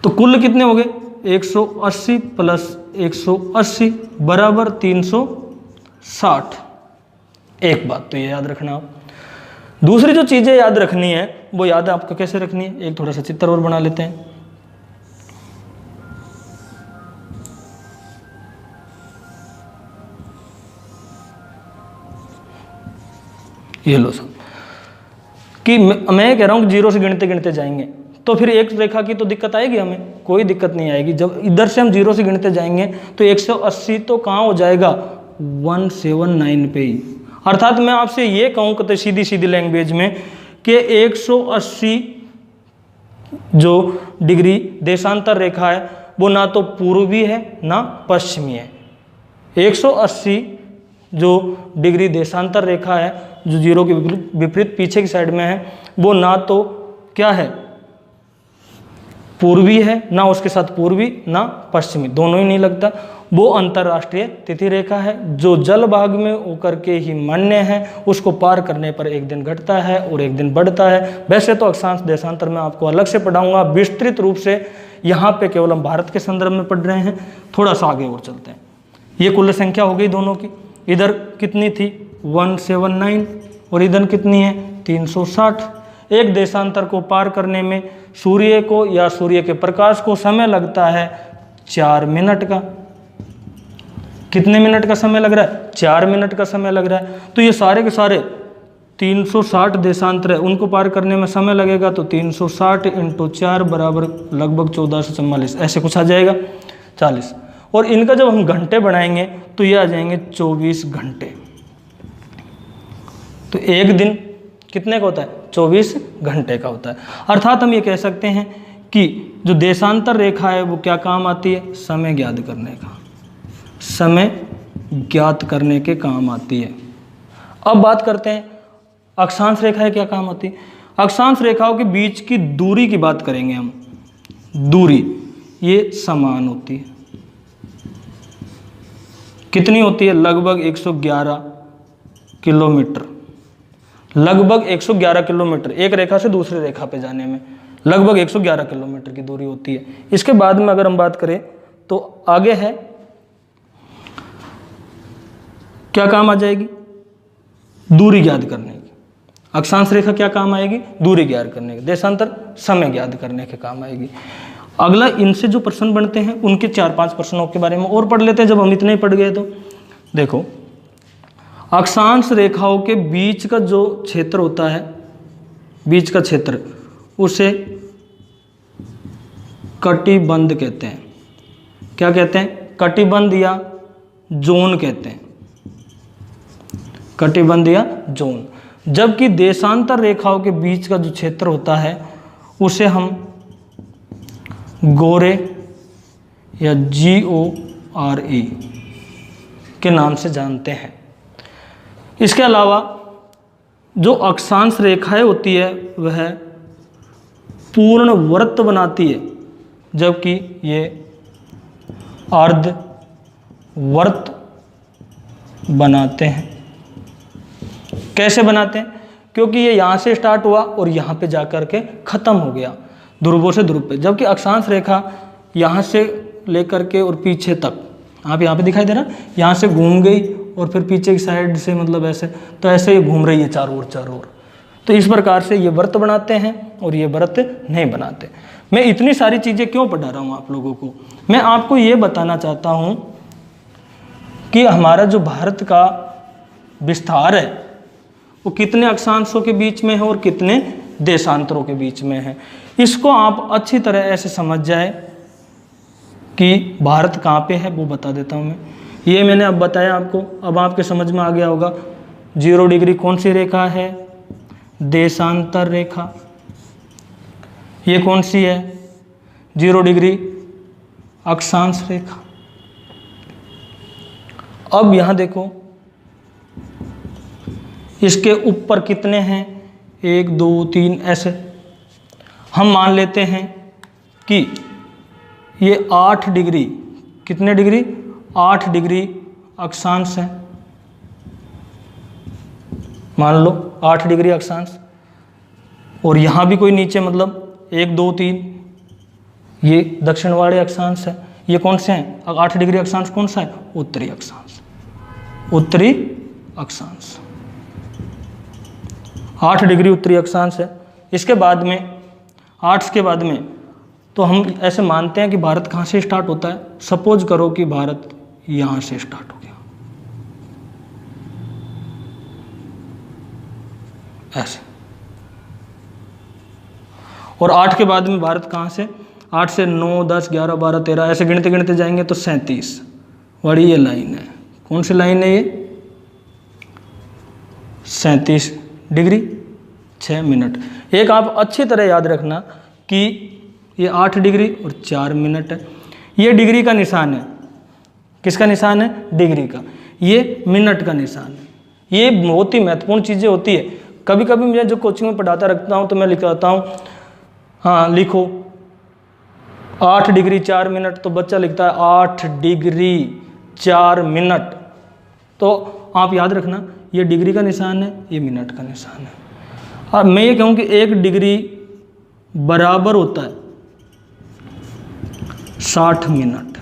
तो कुल कितने हो गए 180 प्लस 180 बराबर 360। एक बात तो ये याद रखना आप। दूसरी जो चीजें याद रखनी है वो याद आपको कैसे रखनी है, एक थोड़ा सा चित्र और बना लेते हैं। ये लो सब कि मैं कह रहा हूं कि 0 से गिनते गिनते जाएंगे तो फिर एक रेखा की तो दिक्कत आएगी, हमें कोई दिक्कत नहीं आएगी। जब इधर से हम 0 से गिनते जाएंगे तो 180 तो कहाँ हो जाएगा 179 पे ही। अर्थात मैं आपसे ये कहूँ कि सीधी सीधी लैंग्वेज में कि 180 जो डिग्री देशांतर रेखा है वो ना तो पूर्वी है ना पश्चिमी है। 180 जो डिग्री देशांतर रेखा है जो 0 के विपरीत पीछे की साइड में है वो ना तो क्या है पूर्वी है ना उसके साथ पूर्वी ना पश्चिमी, दोनों ही नहीं लगता। वो अंतर्राष्ट्रीय तिथि रेखा है जो जल भाग में होकर के ही मान्य है, उसको पार करने पर एक दिन घटता है और एक दिन बढ़ता है। वैसे तो अक्षांश देशांतर में आपको अलग से पढ़ाऊंगा विस्तृत रूप से, यहाँ पे केवल हम भारत के संदर्भ में पढ़ रहे हैं। थोड़ा सा आगे और चलते हैं। ये कुल संख्या हो गई दोनों की, इधर कितनी थी 179 और इधर कितनी है 360। एक देशांतर को पार करने में सूर्य को या सूर्य के प्रकाश को समय लगता है 4 मिनट का। कितने मिनट का समय लग रहा है 4 मिनट का समय लग रहा है। तो ये सारे के सारे 360 देशांतर है, उनको पार करने में समय लगेगा तो 360 × 4 बराबर लगभग 1444 ऐसे कुछ आ जाएगा 40। और इनका जब हम घंटे बढ़ाएंगे तो ये आ जाएंगे 24 घंटे। तो एक दिन कितने का होता है 24 घंटे का होता है। अर्थात हम ये कह सकते हैं कि जो देशांतर रेखा है वो क्या काम आती है समय ज्ञात करने का, समय ज्ञात करने के काम आती है। अब बात करते हैं अक्षांश रेखाएं क्या काम आती है। अक्षांश रेखाओं के बीच की दूरी की बात करेंगे हम। दूरी ये समान होती है, कितनी होती है लगभग 111 किलोमीटर। लगभग 111 किलोमीटर एक रेखा से दूसरी रेखा पे जाने में लगभग 111 किलोमीटर की दूरी होती है। इसके बाद में अगर हम बात करें तो आगे है क्या काम आ जाएगी दूरी ज्ञात करने की। अक्षांश रेखा क्या काम आएगी दूरी ज्ञात करने की, देशांतर समय ज्ञात करने के काम आएगी। अगला इनसे जो प्रश्न बनते हैं उनके 4-5 प्रश्नों के बारे में और पढ़ लेते हैं। जब हम इतने ही पढ़ गए तो देखो अक्षांश रेखाओं के बीच का जो क्षेत्र होता है, बीच का क्षेत्र, उसे कटिबंध कहते हैं। क्या कहते हैं कटिबंध या जोन कहते हैं, कटिबंध या जोन। जबकि देशांतर रेखाओं के बीच का जो क्षेत्र होता है उसे हम गोरे या GORE के नाम से जानते हैं। इसके अलावा जो अक्षांश रेखाएं होती है वह पूर्ण वृत्त बनाती है, जबकि ये अर्ध वृत्त बनाते हैं। कैसे बनाते हैं क्योंकि ये यहाँ से स्टार्ट हुआ और यहाँ पे जाकर के ख़त्म हो गया ध्रुवों से ध्रुव पे, जबकि अक्षांश रेखा यहाँ से लेकर के और पीछे तक, आप यहाँ पे दिखाई दे रहा, यहाँ से घूम गई और फिर पीछे की साइड से मतलब ऐसे, तो ऐसे ही घूम रही है चारों ओर। तो इस प्रकार से ये व्रत बनाते हैं और ये व्रत नहीं बनाते। मैं इतनी सारी चीज़ें क्यों पढ़ा रहा हूँ आप लोगों को, मैं आपको ये बताना चाहता हूँ कि हमारा जो भारत का विस्तार है वो कितने अक्षांशों के बीच में है और कितने देशांतरों के बीच में है। इसको आप अच्छी तरह ऐसे समझ जाए कि भारत कहाँ पे है वो बता देता हूँ मैं। ये मैंने अब बताया आपको, अब आपके समझ में आ गया होगा 0 डिग्री कौन सी रेखा है देशांतर रेखा। ये कौन सी है 0 डिग्री अक्षांश रेखा। अब यहाँ देखो इसके ऊपर कितने हैं 1 2 3 ऐसे। हम मान लेते हैं कि ये 8 डिग्री, कितने डिग्री 8 डिग्री अक्षांश है, मान लो 8 डिग्री अक्षांश। और यहाँ भी कोई नीचे मतलब 1 2 3, ये दक्षिण वाले अक्षांश है। ये कौन से हैं? 8 डिग्री अक्षांश कौन सा है? उत्तरी अक्षांश। उत्तरी अक्षांश 8 डिग्री उत्तरी अक्षांश है। इसके बाद में 8 के बाद में तो हम ऐसे मानते हैं कि भारत कहाँ से स्टार्ट होता है। सपोज करो कि भारत यहाँ से स्टार्ट हो गया, ऐसे। और 8 के बाद में भारत कहाँ से? 8 से 9 10 11 12 13 ऐसे गिनते गिनते जाएंगे तो 37 वाली ये लाइन है। कौन सी लाइन है ये? 37 डिग्री 6 मिनट। एक आप अच्छी तरह याद रखना कि ये 8 डिग्री और 4 मिनट है। ये डिग्री का निशान है। किसका निशान है? डिग्री का। ये मिनट का निशान है। ये बहुत ही महत्वपूर्ण चीज़ें होती है। कभी कभी मैं जो कोचिंग में पढ़ाता रखता हूँ तो मैं लिखाता हूँ, हाँ लिखो 8 डिग्री 4 मिनट, तो बच्चा लिखता है 8 डिग्री 4 मिनट। तो आप याद रखना ये डिग्री का निशान है, ये मिनट का निशान है। और मैं ये कहूँ कि 1 डिग्री बराबर होता है 60 मिनट,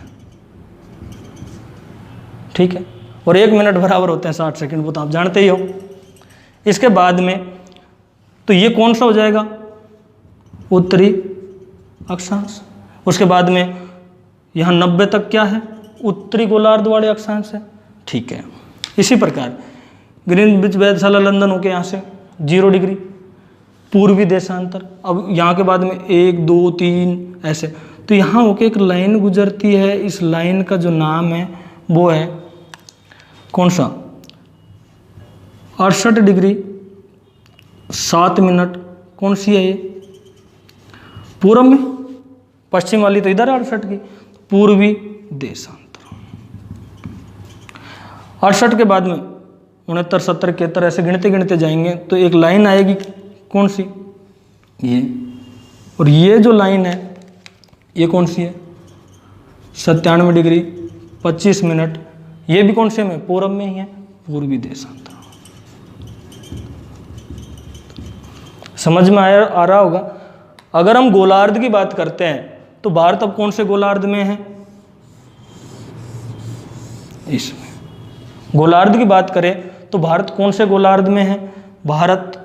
ठीक है। और 1 मिनट बराबर होते हैं 60 सेकंड, वो तो आप जानते ही हो। इसके बाद में तो ये कौन सा हो जाएगा? उत्तरी अक्षांश। उसके बाद में यहाँ 90 तक क्या है? उत्तरी गोलार्ध वाले अक्षांश है, ठीक है। इसी प्रकार ग्रीनविच वेधशाला लंदन होके यहाँ से 0 डिग्री पूर्वी देशांतर। अब यहाँ के बाद में 1 2 3 ऐसे, तो यहाँ होके एक लाइन गुजरती है। इस लाइन का जो नाम है वो है कौन सा? 68 डिग्री 7 मिनट। कौन सी है ये? पूर्व में, पश्चिम वाली तो इधर है 68 की, पूर्वी देशांतर। 68 के बाद में 69 70 71 ऐसे गिनते गिनते जाएंगे तो एक लाइन आएगी। कौन सी? ये। और ये जो लाइन है ये कौन सी है? 97 डिग्री 25 मिनट। ये भी कौन से में? पूर्व में ही है, पूर्वी देशांतर। समझ में आ रहा होगा। अगर हम गोलार्ध की बात करते हैं तो भारत अब कौन से गोलार्ध में है? इसमें। गोलार्ध की बात करें तो भारत कौन से गोलार्ध में है? भारत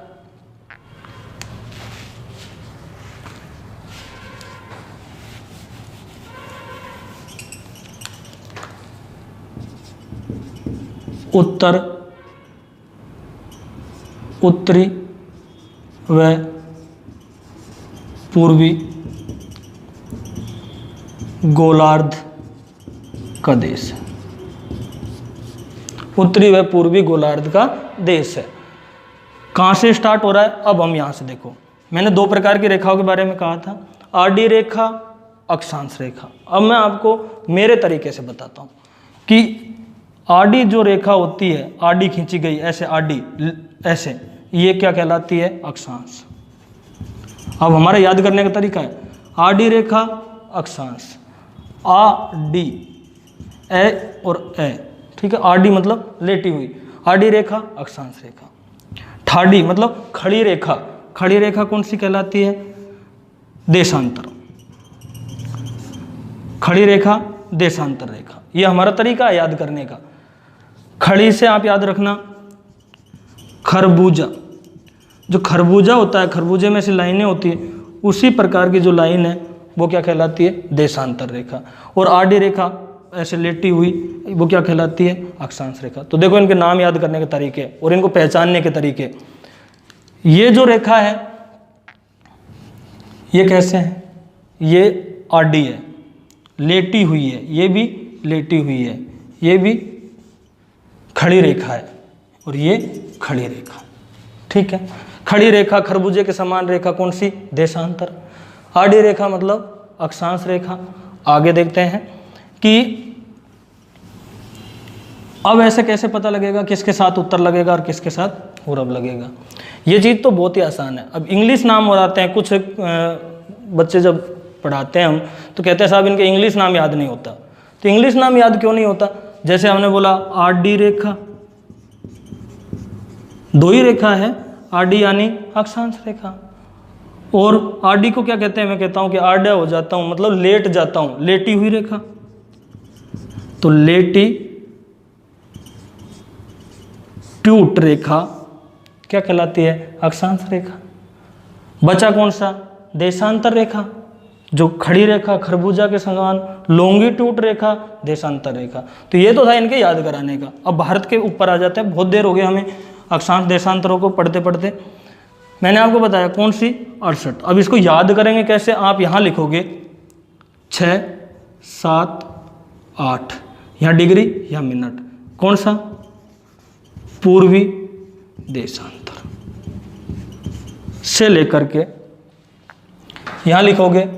उत्तर, उत्तरी व पूर्वी गोलार्ध का देश है। उत्तरी व पूर्वी गोलार्ध का देश है। कहाँ से स्टार्ट हो रहा है? अब हम यहाँ से देखो, मैंने 2 प्रकार की रेखाओं के बारे में कहा था, आडी रेखा, अक्षांश रेखा। अब मैं आपको मेरे तरीके से बताता हूँ कि आडी जो रेखा होती है, आडी खींची गई ऐसे, आडी ऐसे, ये क्या कहलाती है? अक्षांश। अब हमारा याद करने का तरीका है आडी रेखा, अक्षांश, आ डी, ए और ए, ठीक है। आडी मतलब लेटी हुई, आडी रेखा, अक्षांश रेखा। ठाडी मतलब खड़ी रेखा, खड़ी रेखा कौन सी कहलाती है? देशांतर। खड़ी रेखा, देशांतर रेखा, ये हमारा तरीका है याद करने का। खड़ी से आप याद रखना खरबूजा, जो खरबूजा होता है, खरबूजे में से लाइनें होती है, उसी प्रकार की जो लाइन है वो क्या कहलाती है? देशांतर रेखा। और आडी रेखा ऐसे लेटी हुई, वो क्या कहलाती है? अक्षांश रेखा। तो देखो इनके नाम याद करने के तरीके और इनको पहचानने के तरीके। ये जो रेखा है ये कैसे है? ये आडी है, लेटी हुई है, ये भी लेटी हुई है, ये भी खड़ी रेखा है और ये खड़ी रेखा, ठीक है। खड़ी रेखा खरबूजे के समान रेखा कौन सी? देशांतर। आडी रेखा मतलब अक्षांश रेखा। आगे देखते हैं कि अब ऐसे कैसे पता लगेगा किसके साथ उत्तर लगेगा और किसके साथ पूरब लगेगा। ये चीज़ तो बहुत ही आसान है। अब इंग्लिश नाम हो जाते हैं, कुछ बच्चे जब पढ़ाते हैं हम तो कहते हैं साहब इनके इंग्लिश नाम याद नहीं होता। तो इंग्लिश नाम याद क्यों नहीं होता? जैसे हमने बोला आडी रेखा, 2 ही रेखा है, आडी यानी अक्षांश रेखा, और आरडी को क्या कहते हैं, मैं कहता हूं कि आरडा हो जाता हूं, मतलब लेट जाता हूं, लेटी हुई रेखा। तो लेटी ट्यूट रेखा क्या कहलाती है, अक्षांश रेखा। बचा कौन सा, देशांतर रेखा, जो खड़ी रेखा खरबूजा के समान, लॉन्गिट्यूड रेखा, देशांतर रेखा। तो ये तो था इनके याद कराने का। अब भारत के ऊपर आ जाते हैं, बहुत देर हो गया हमें अक्षांश देशांतरों को पढ़ते पढ़ते। मैंने आपको बताया कौन सी, 68। अब इसको याद करेंगे कैसे, आप यहाँ लिखोगे 6, 7, 8, यहाँ डिग्री या मिनट, कौन सा, पूर्वी देशांतर से लेकर के यहाँ लिखोगे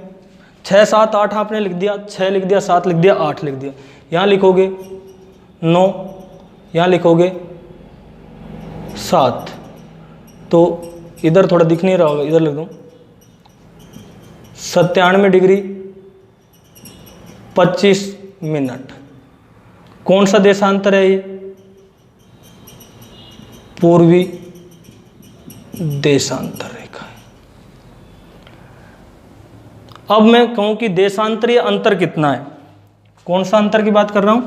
6, 7, 8 आपने लिख दिया, 6 लिख दिया, 7 लिख दिया, 8 लिख दिया। यहाँ लिखोगे 9, यहाँ लिखोगे 7। तो इधर थोड़ा दिख नहीं रहा होगा, इधर लिख दूँ 97 डिग्री 25 मिनट। कौन सा देशांतर है ये, पूर्वी देशांतर रेखा है। अब मैं कहूं कि देशांतरीय अंतर कितना है, कौन सा अंतर की बात कर रहा हूं,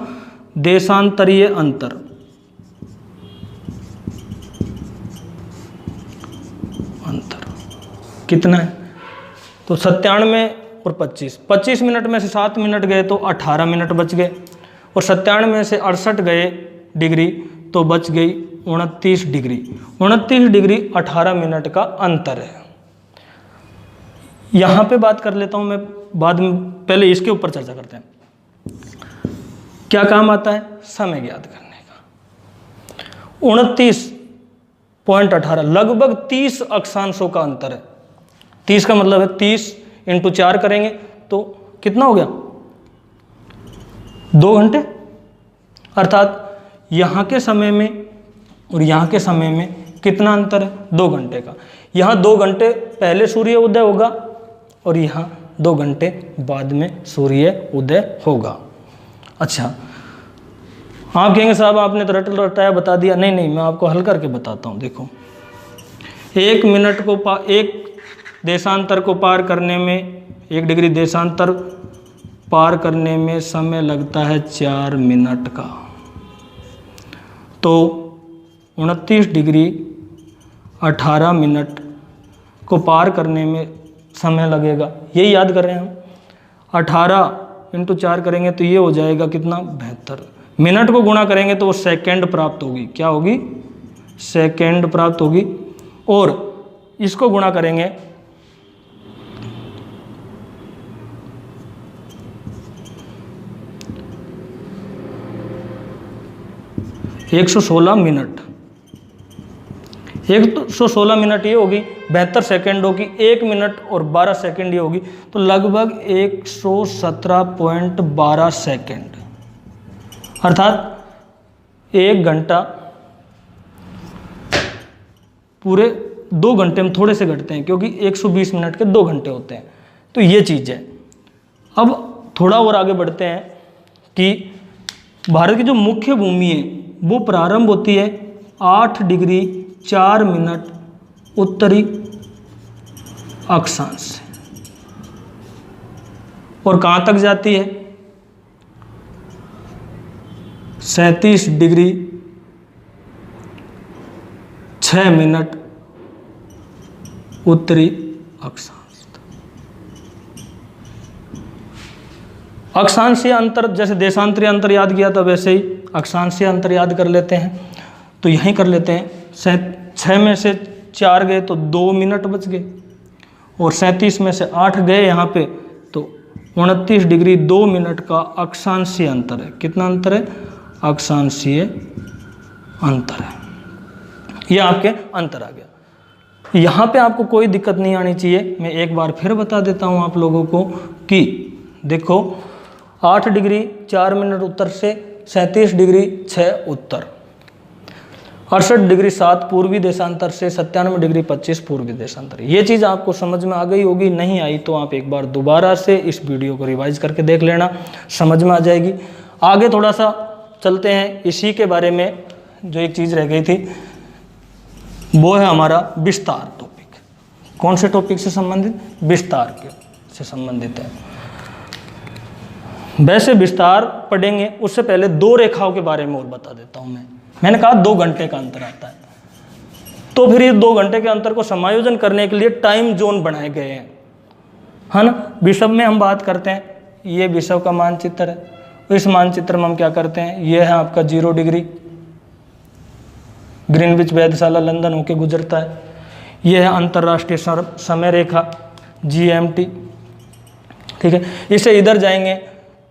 देशांतरीय अंतर। कितना है, तो 97 और 25 मिनट में से 7 मिनट गए तो 18 मिनट बच गए, और 97 में से 68 गए डिग्री तो बच गई 29 डिग्री। 29 डिग्री 18 मिनट का अंतर है। यहाँ पे बात कर लेता हूँ मैं बाद में, पहले इसके ऊपर चर्चा करते हैं। क्या काम आता है, समय ज्ञात करने का। 29.18 लगभग 30 अक्षांशों का अंतर है। 30 का मतलब है 30 × 4 करेंगे तो कितना हो गया, 2 घंटे। अर्थात यहाँ के समय में और यहाँ के समय में कितना अंतर है, 2 घंटे का। यहाँ 2 घंटे पहले सूर्य उदय होगा और यहाँ 2 घंटे बाद में सूर्य उदय होगा। अच्छा, आप कहेंगे साहब आपने तो रटल रटाया बता दिया। नहीं नहीं, मैं आपको हल करके बताता हूँ। देखो, 1 मिनट को एक देशांतर को पार करने में, 1 डिग्री देशांतर पार करने में समय लगता है 4 मिनट का। तो 29 डिग्री 18 मिनट को पार करने में समय लगेगा, यही याद कर रहे हैं हम। 18 × 4 करेंगे तो ये हो जाएगा कितना, 72। मिनट को गुणा करेंगे तो वो सेकेंड प्राप्त होगी। क्या होगी, सेकेंड प्राप्त होगी। और इसको गुणा करेंगे 116 मिनट। 116 मिनट ये होगी, 72 सेकेंड होगी, 1 मिनट और 12 सेकेंड ये होगी, तो लगभग 117.12 सेकेंड। अर्थात 1 घंटा पूरे 2 घंटे में थोड़े से घटते हैं, क्योंकि 120 मिनट के 2 घंटे होते हैं। तो ये चीज़ है। अब थोड़ा और आगे बढ़ते हैं कि भारत की जो मुख्य भूमि है वो प्रारंभ होती है 8 डिग्री 4 मिनट उत्तरी अक्षांश से, और कहाँ तक जाती है, 37 डिग्री 6 मिनट उत्तरी अक्षांश। अक्षांशीय अंतर, जैसे देशांतरीय अंतर याद किया था वैसे ही अक्षांशीय अंतर याद कर लेते हैं। तो यहीं कर लेते हैं। 6 में से 4 गए तो 2 मिनट बच गए, और 37 में से 8 गए यहाँ पे तो 29 डिग्री 2 मिनट का अक्षांशीय अंतर है। कितना अंतर है, अक्षांशीय अंतर है। ये आपके अंतर आ गया। यहाँ पे आपको कोई दिक्कत नहीं आनी चाहिए। मैं एक बार फिर बता देता हूँ आप लोगों को कि देखो, 8 डिग्री 4 मिनट उत्तर से 37 डिग्री 6 उत्तर, 68 डिग्री 7 पूर्वी देशांतर से 97 डिग्री 25 पूर्वी देशांतर। ये चीज़ आपको समझ में आ गई होगी। नहीं आई तो आप एक बार दोबारा से इस वीडियो को रिवाइज करके देख लेना, समझ में आ जाएगी। आगे थोड़ा सा चलते हैं इसी के बारे में। जो एक चीज़ रह गई थी वो है हमारा विस्तार टॉपिक। कौन से टॉपिक से संबंधित? विस्तार के से संबंधित है। वैसे विस्तार पढ़ेंगे उससे पहले 2 रेखाओं के बारे में और बता देता हूं मैंने कहा 2 घंटे का अंतर आता है, तो फिर ये 2 घंटे के अंतर को समायोजन करने के लिए टाइम जोन बनाए गए हैं, है ना। विषव में हम बात करते हैं, ये विषव का मानचित्र है, इस मानचित्र में हम क्या करते हैं, ये है आपका 0 डिग्री, ग्रीनविच वेधशाला लंदन होके गुजरता है। ये है अंतर्राष्ट्रीय समय रेखा GMT, ठीक है। इसे इधर जाएंगे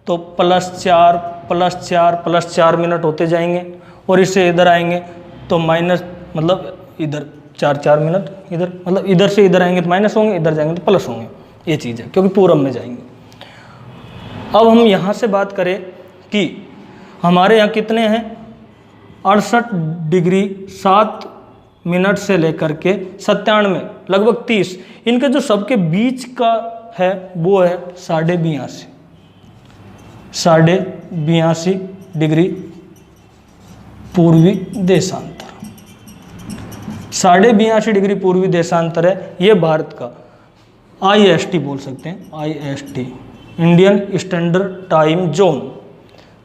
तो +4 मिनट होते जाएंगे, और इससे इधर आएंगे तो माइनस, मतलब इधर 4 मिनट, इधर मतलब इधर से इधर आएंगे तो माइनस होंगे, इधर जाएंगे तो प्लस होंगे, ये चीज़ है, क्योंकि पूरब में जाएंगे। अब हम यहाँ से बात करें कि हमारे यहाँ कितने हैं, 68 डिग्री 7 मिनट से लेकर के 97 लगभग 30, इनके जो सबके बीच का है वो है 82.5 डिग्री पूर्वी देशांतर। 82.5 डिग्री पूर्वी देशांतर है, ये भारत का IST बोल सकते हैं, IST Indian standard time zone.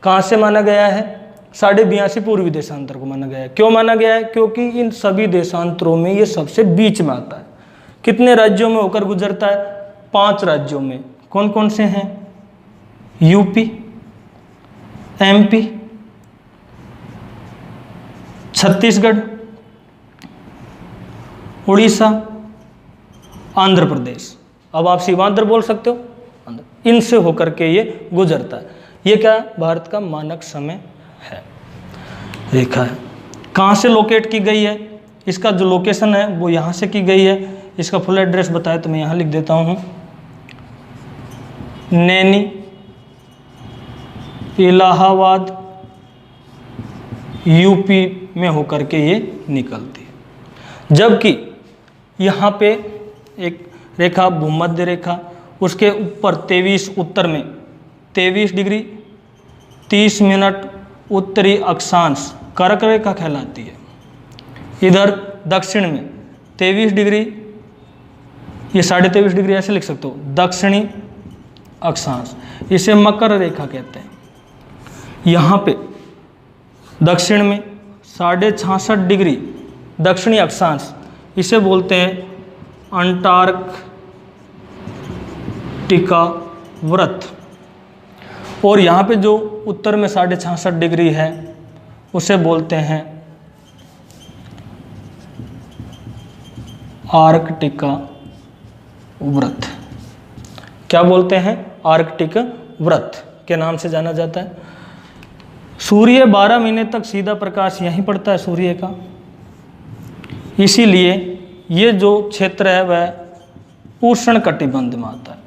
कहाँ से माना गया है? 82.5 पूर्वी देशांतर को माना गया है। क्यों माना गया है? क्योंकि इन सभी देशांतरों में ये सबसे बीच में आता है। कितने राज्यों में होकर गुजरता है? 5 राज्यों में। कौन कौन से हैं? UP, MP, Chhattisgarh, Orissa, Andhra Pradesh. अब आप सीमांध्र बोल सकते हो, इनसे होकर के ये गुजरता है। ये क्या? भारत का मानक समय है, रेखा है। कहाँ से लोकेट की गई है? इसका जो लोकेशन है वो यहाँ से की गई है। इसका फुल एड्रेस बताए तो मैं यहाँ लिख देता हूँ, नैनी, इलाहाबाद, UP में होकर के ये निकलती है। जबकि यहाँ पे एक रेखा भूमध्य रेखा, उसके ऊपर 23 उत्तर में 23 डिग्री 30 मिनट उत्तरी अक्षांश कर्क रेखा कहलाती है। इधर दक्षिण में 23 डिग्री, ये 23.5 डिग्री ऐसे लिख सकते हो, दक्षिणी अक्षांश, इसे मकर रेखा कहते हैं। यहाँ पे दक्षिण में 66.5 डिग्री दक्षिणी अक्षांश, इसे बोलते हैं अंटार्कटिका व्रत। और यहाँ पे जो उत्तर में 66.5 डिग्री है उसे बोलते हैं आर्कटिका व्रत। क्या बोलते हैं? आर्कटिक व्रत के नाम से जाना जाता है। सूर्य 12 महीने तक सीधा प्रकाश यहीं पड़ता है सूर्य का, इसीलिए ये जो क्षेत्र है वह उष्ण कटिबंध में आता है।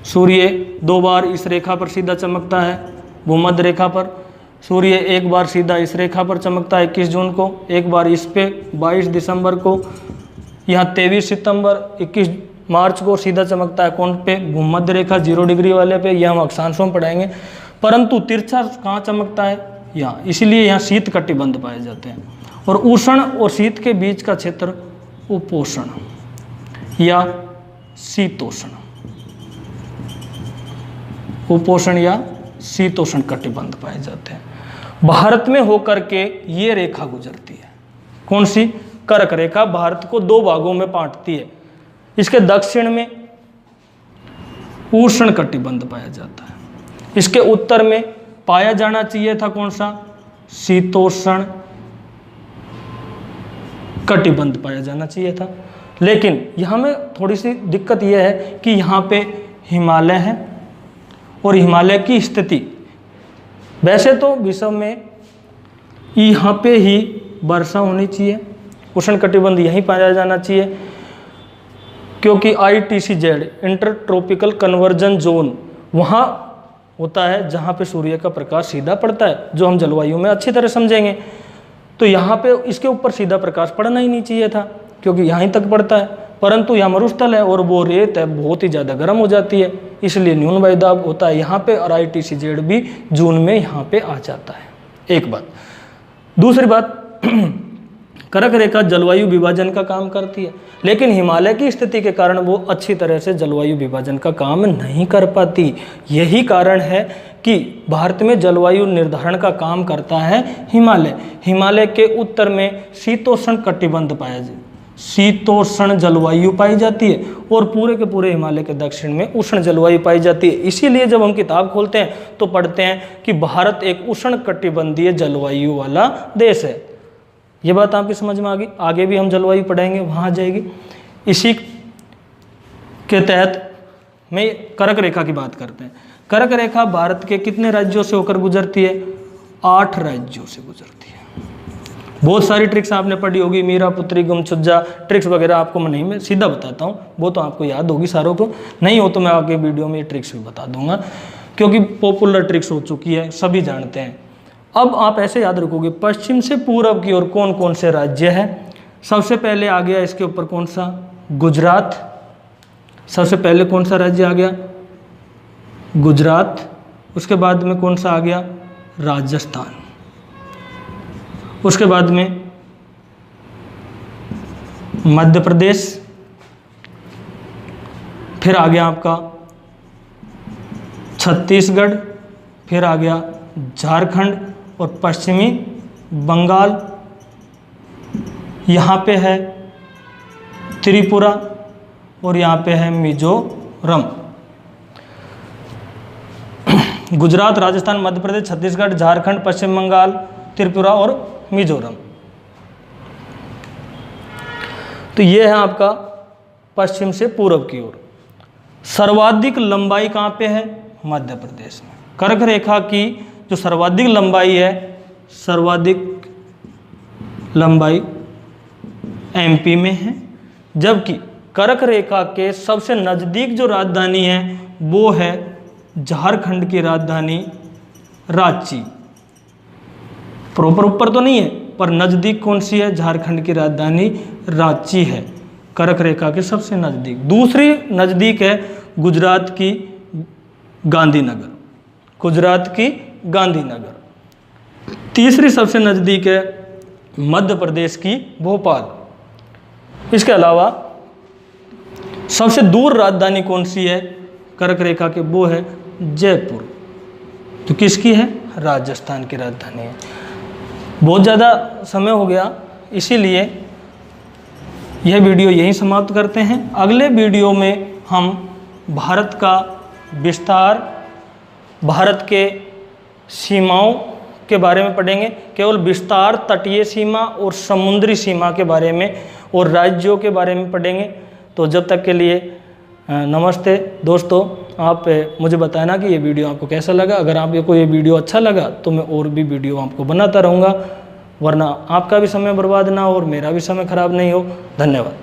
सूर्य 2 बार इस रेखा पर सीधा चमकता है, भूमध्य रेखा पर। सूर्य 1 बार सीधा इस रेखा पर चमकता है 21 जून को, 1 बार इस पे 22 दिसंबर को, यहाँ 23 सितंबर 21 मार्च को सीधा चमकता है कौन पे? भूमध्य रेखा 0 डिग्री वाले पे। ये हम अक्षांशों में पढ़ाएंगे। परंतु तिरछा कहाँ चमकता है? यहाँ। इसीलिए यहाँ शीत कटिबंध पाए जाते हैं। और उष्ण और शीत के बीच का क्षेत्र उपोष्ण या शीतोष्ण, उपोष्ण या शीतोष्ण कटिबंध पाए जाते हैं। भारत में होकर के ये रेखा गुजरती है। कौन सी? कर्क रेखा। भारत को 2 भागों में बांटती है। इसके दक्षिण में उष्ण कटिबंध पाया जाता है, इसके उत्तर में पाया जाना चाहिए था कौन सा? शीतोष्ण कटिबंध पाया जाना चाहिए था। लेकिन यहाँ में थोड़ी सी दिक्कत यह है कि यहाँ पे हिमालय है, और हिमालय की स्थिति, वैसे तो विश्व में यहाँ पे ही वर्षा होनी चाहिए, उष्ण कटिबंध यहीं पाया जाना चाहिए, क्योंकि ITCZ inter tropical conversion zone वहाँ होता है जहाँ पे सूर्य का प्रकाश सीधा पड़ता है, जो हम जलवायु में अच्छी तरह समझेंगे। तो यहाँ पे इसके ऊपर सीधा प्रकाश पड़ना ही नहीं चाहिए था, क्योंकि यहाँ तक पड़ता है। परंतु यहाँ मरुस्थल है और वो रेत है, बहुत ही ज़्यादा गर्म हो जाती है, इसलिए न्यून वायुदाब होता है यहाँ पे, और ITCZ भी जून में यहाँ पे आ जाता है। एक बात। दूसरी बात, कर्क रेखा जलवायु विभाजन का काम करती है, लेकिन हिमालय की स्थिति के कारण वो अच्छी तरह से जलवायु विभाजन का काम नहीं कर पाती। यही कारण है कि भारत में जलवायु निर्धारण का काम करता है हिमालय। हिमालय के उत्तर में शीतोष्ण कटिबंध पाया जाए, शीतोष्ण जलवायु पाई जाती है, और पूरे के पूरे हिमालय के दक्षिण में उष्ण जलवायु पाई जाती है। इसीलिए जब हम किताब खोलते हैं तो पढ़ते हैं कि भारत एक उष्ण कटिबंधीय जलवायु वाला देश है। ये बात आपकी समझ में आ गई। आगे भी हम जलवायु पढ़ेंगे, वहाँ आ जाएगी। इसी के तहत में कर्क रेखा की बात करते हैं। कर्क रेखा भारत के कितने राज्यों से होकर गुजरती है? 8 राज्यों से गुजरती है। बहुत सारी ट्रिक्स आपने पढ़ी होगी, मीरा पुत्री गुमचुज्जा ट्रिक्स वगैरह आपको मैं सीधा बताता हूँ, वो तो आपको याद होगी सारों को। नहीं हो तो मैं आगे वीडियो में ये ट्रिक्स भी बता दूंगा, क्योंकि पॉपुलर ट्रिक्स हो चुकी है, सभी जानते हैं। अब आप ऐसे याद रखोगे, पश्चिम से पूर्व की ओर कौन कौन से राज्य हैं। सबसे पहले आ गया इसके ऊपर कौन सा? गुजरात। सबसे पहले कौन सा राज्य आ गया? गुजरात। उसके बाद में कौन सा आ गया? राजस्थान। उसके बाद में मध्य प्रदेश। फिर आ गया आपका छत्तीसगढ़। फिर आ गया झारखंड और पश्चिमी बंगाल। यहाँ पे है त्रिपुरा और यहाँ पे है मिजोरम। गुजरात, राजस्थान, मध्य प्रदेश, छत्तीसगढ़, झारखंड, पश्चिम बंगाल, त्रिपुरा और मिजोरम। तो ये है आपका पश्चिम से पूर्व की ओर। सर्वाधिक लंबाई कहाँ पे है? मध्य प्रदेश में। कर्क रेखा की जो सर्वाधिक लंबाई है, सर्वाधिक लंबाई एमपी में है, जबकि कर्क रेखा के सबसे नज़दीक जो राजधानी है वो है झारखंड की राजधानी रांची। प्रॉपर ऊपर तो नहीं है, पर नज़दीक कौन सी है? झारखंड की राजधानी रांची है, कर्क रेखा के सबसे नज़दीक। दूसरी नज़दीक है गुजरात की गांधीनगर, गुजरात की गांधीनगर। तीसरी सबसे नज़दीक है मध्य प्रदेश की भोपाल। इसके अलावा सबसे दूर राजधानी कौन सी है कर्क रेखा के? वो है जयपुर। तो किसकी है? राजस्थान की राजधानी है। बहुत ज़्यादा समय हो गया, इसीलिए यह वीडियो यहीं समाप्त करते हैं। अगले वीडियो में हम भारत का विस्तार, भारत के सीमाओं के बारे में पढ़ेंगे। केवल विस्तार, तटीय सीमा और समुद्री सीमा के बारे में और राज्यों के बारे में पढ़ेंगे। तो जब तक के लिए नमस्ते दोस्तों। आप मुझे बताना कि ये वीडियो आपको कैसा लगा। अगर आपको ये वीडियो अच्छा लगा तो मैं और भी वीडियो आपको बनाता रहूँगा, वरना आपका भी समय बर्बाद ना हो और मेरा भी समय खराब नहीं हो। धन्यवाद।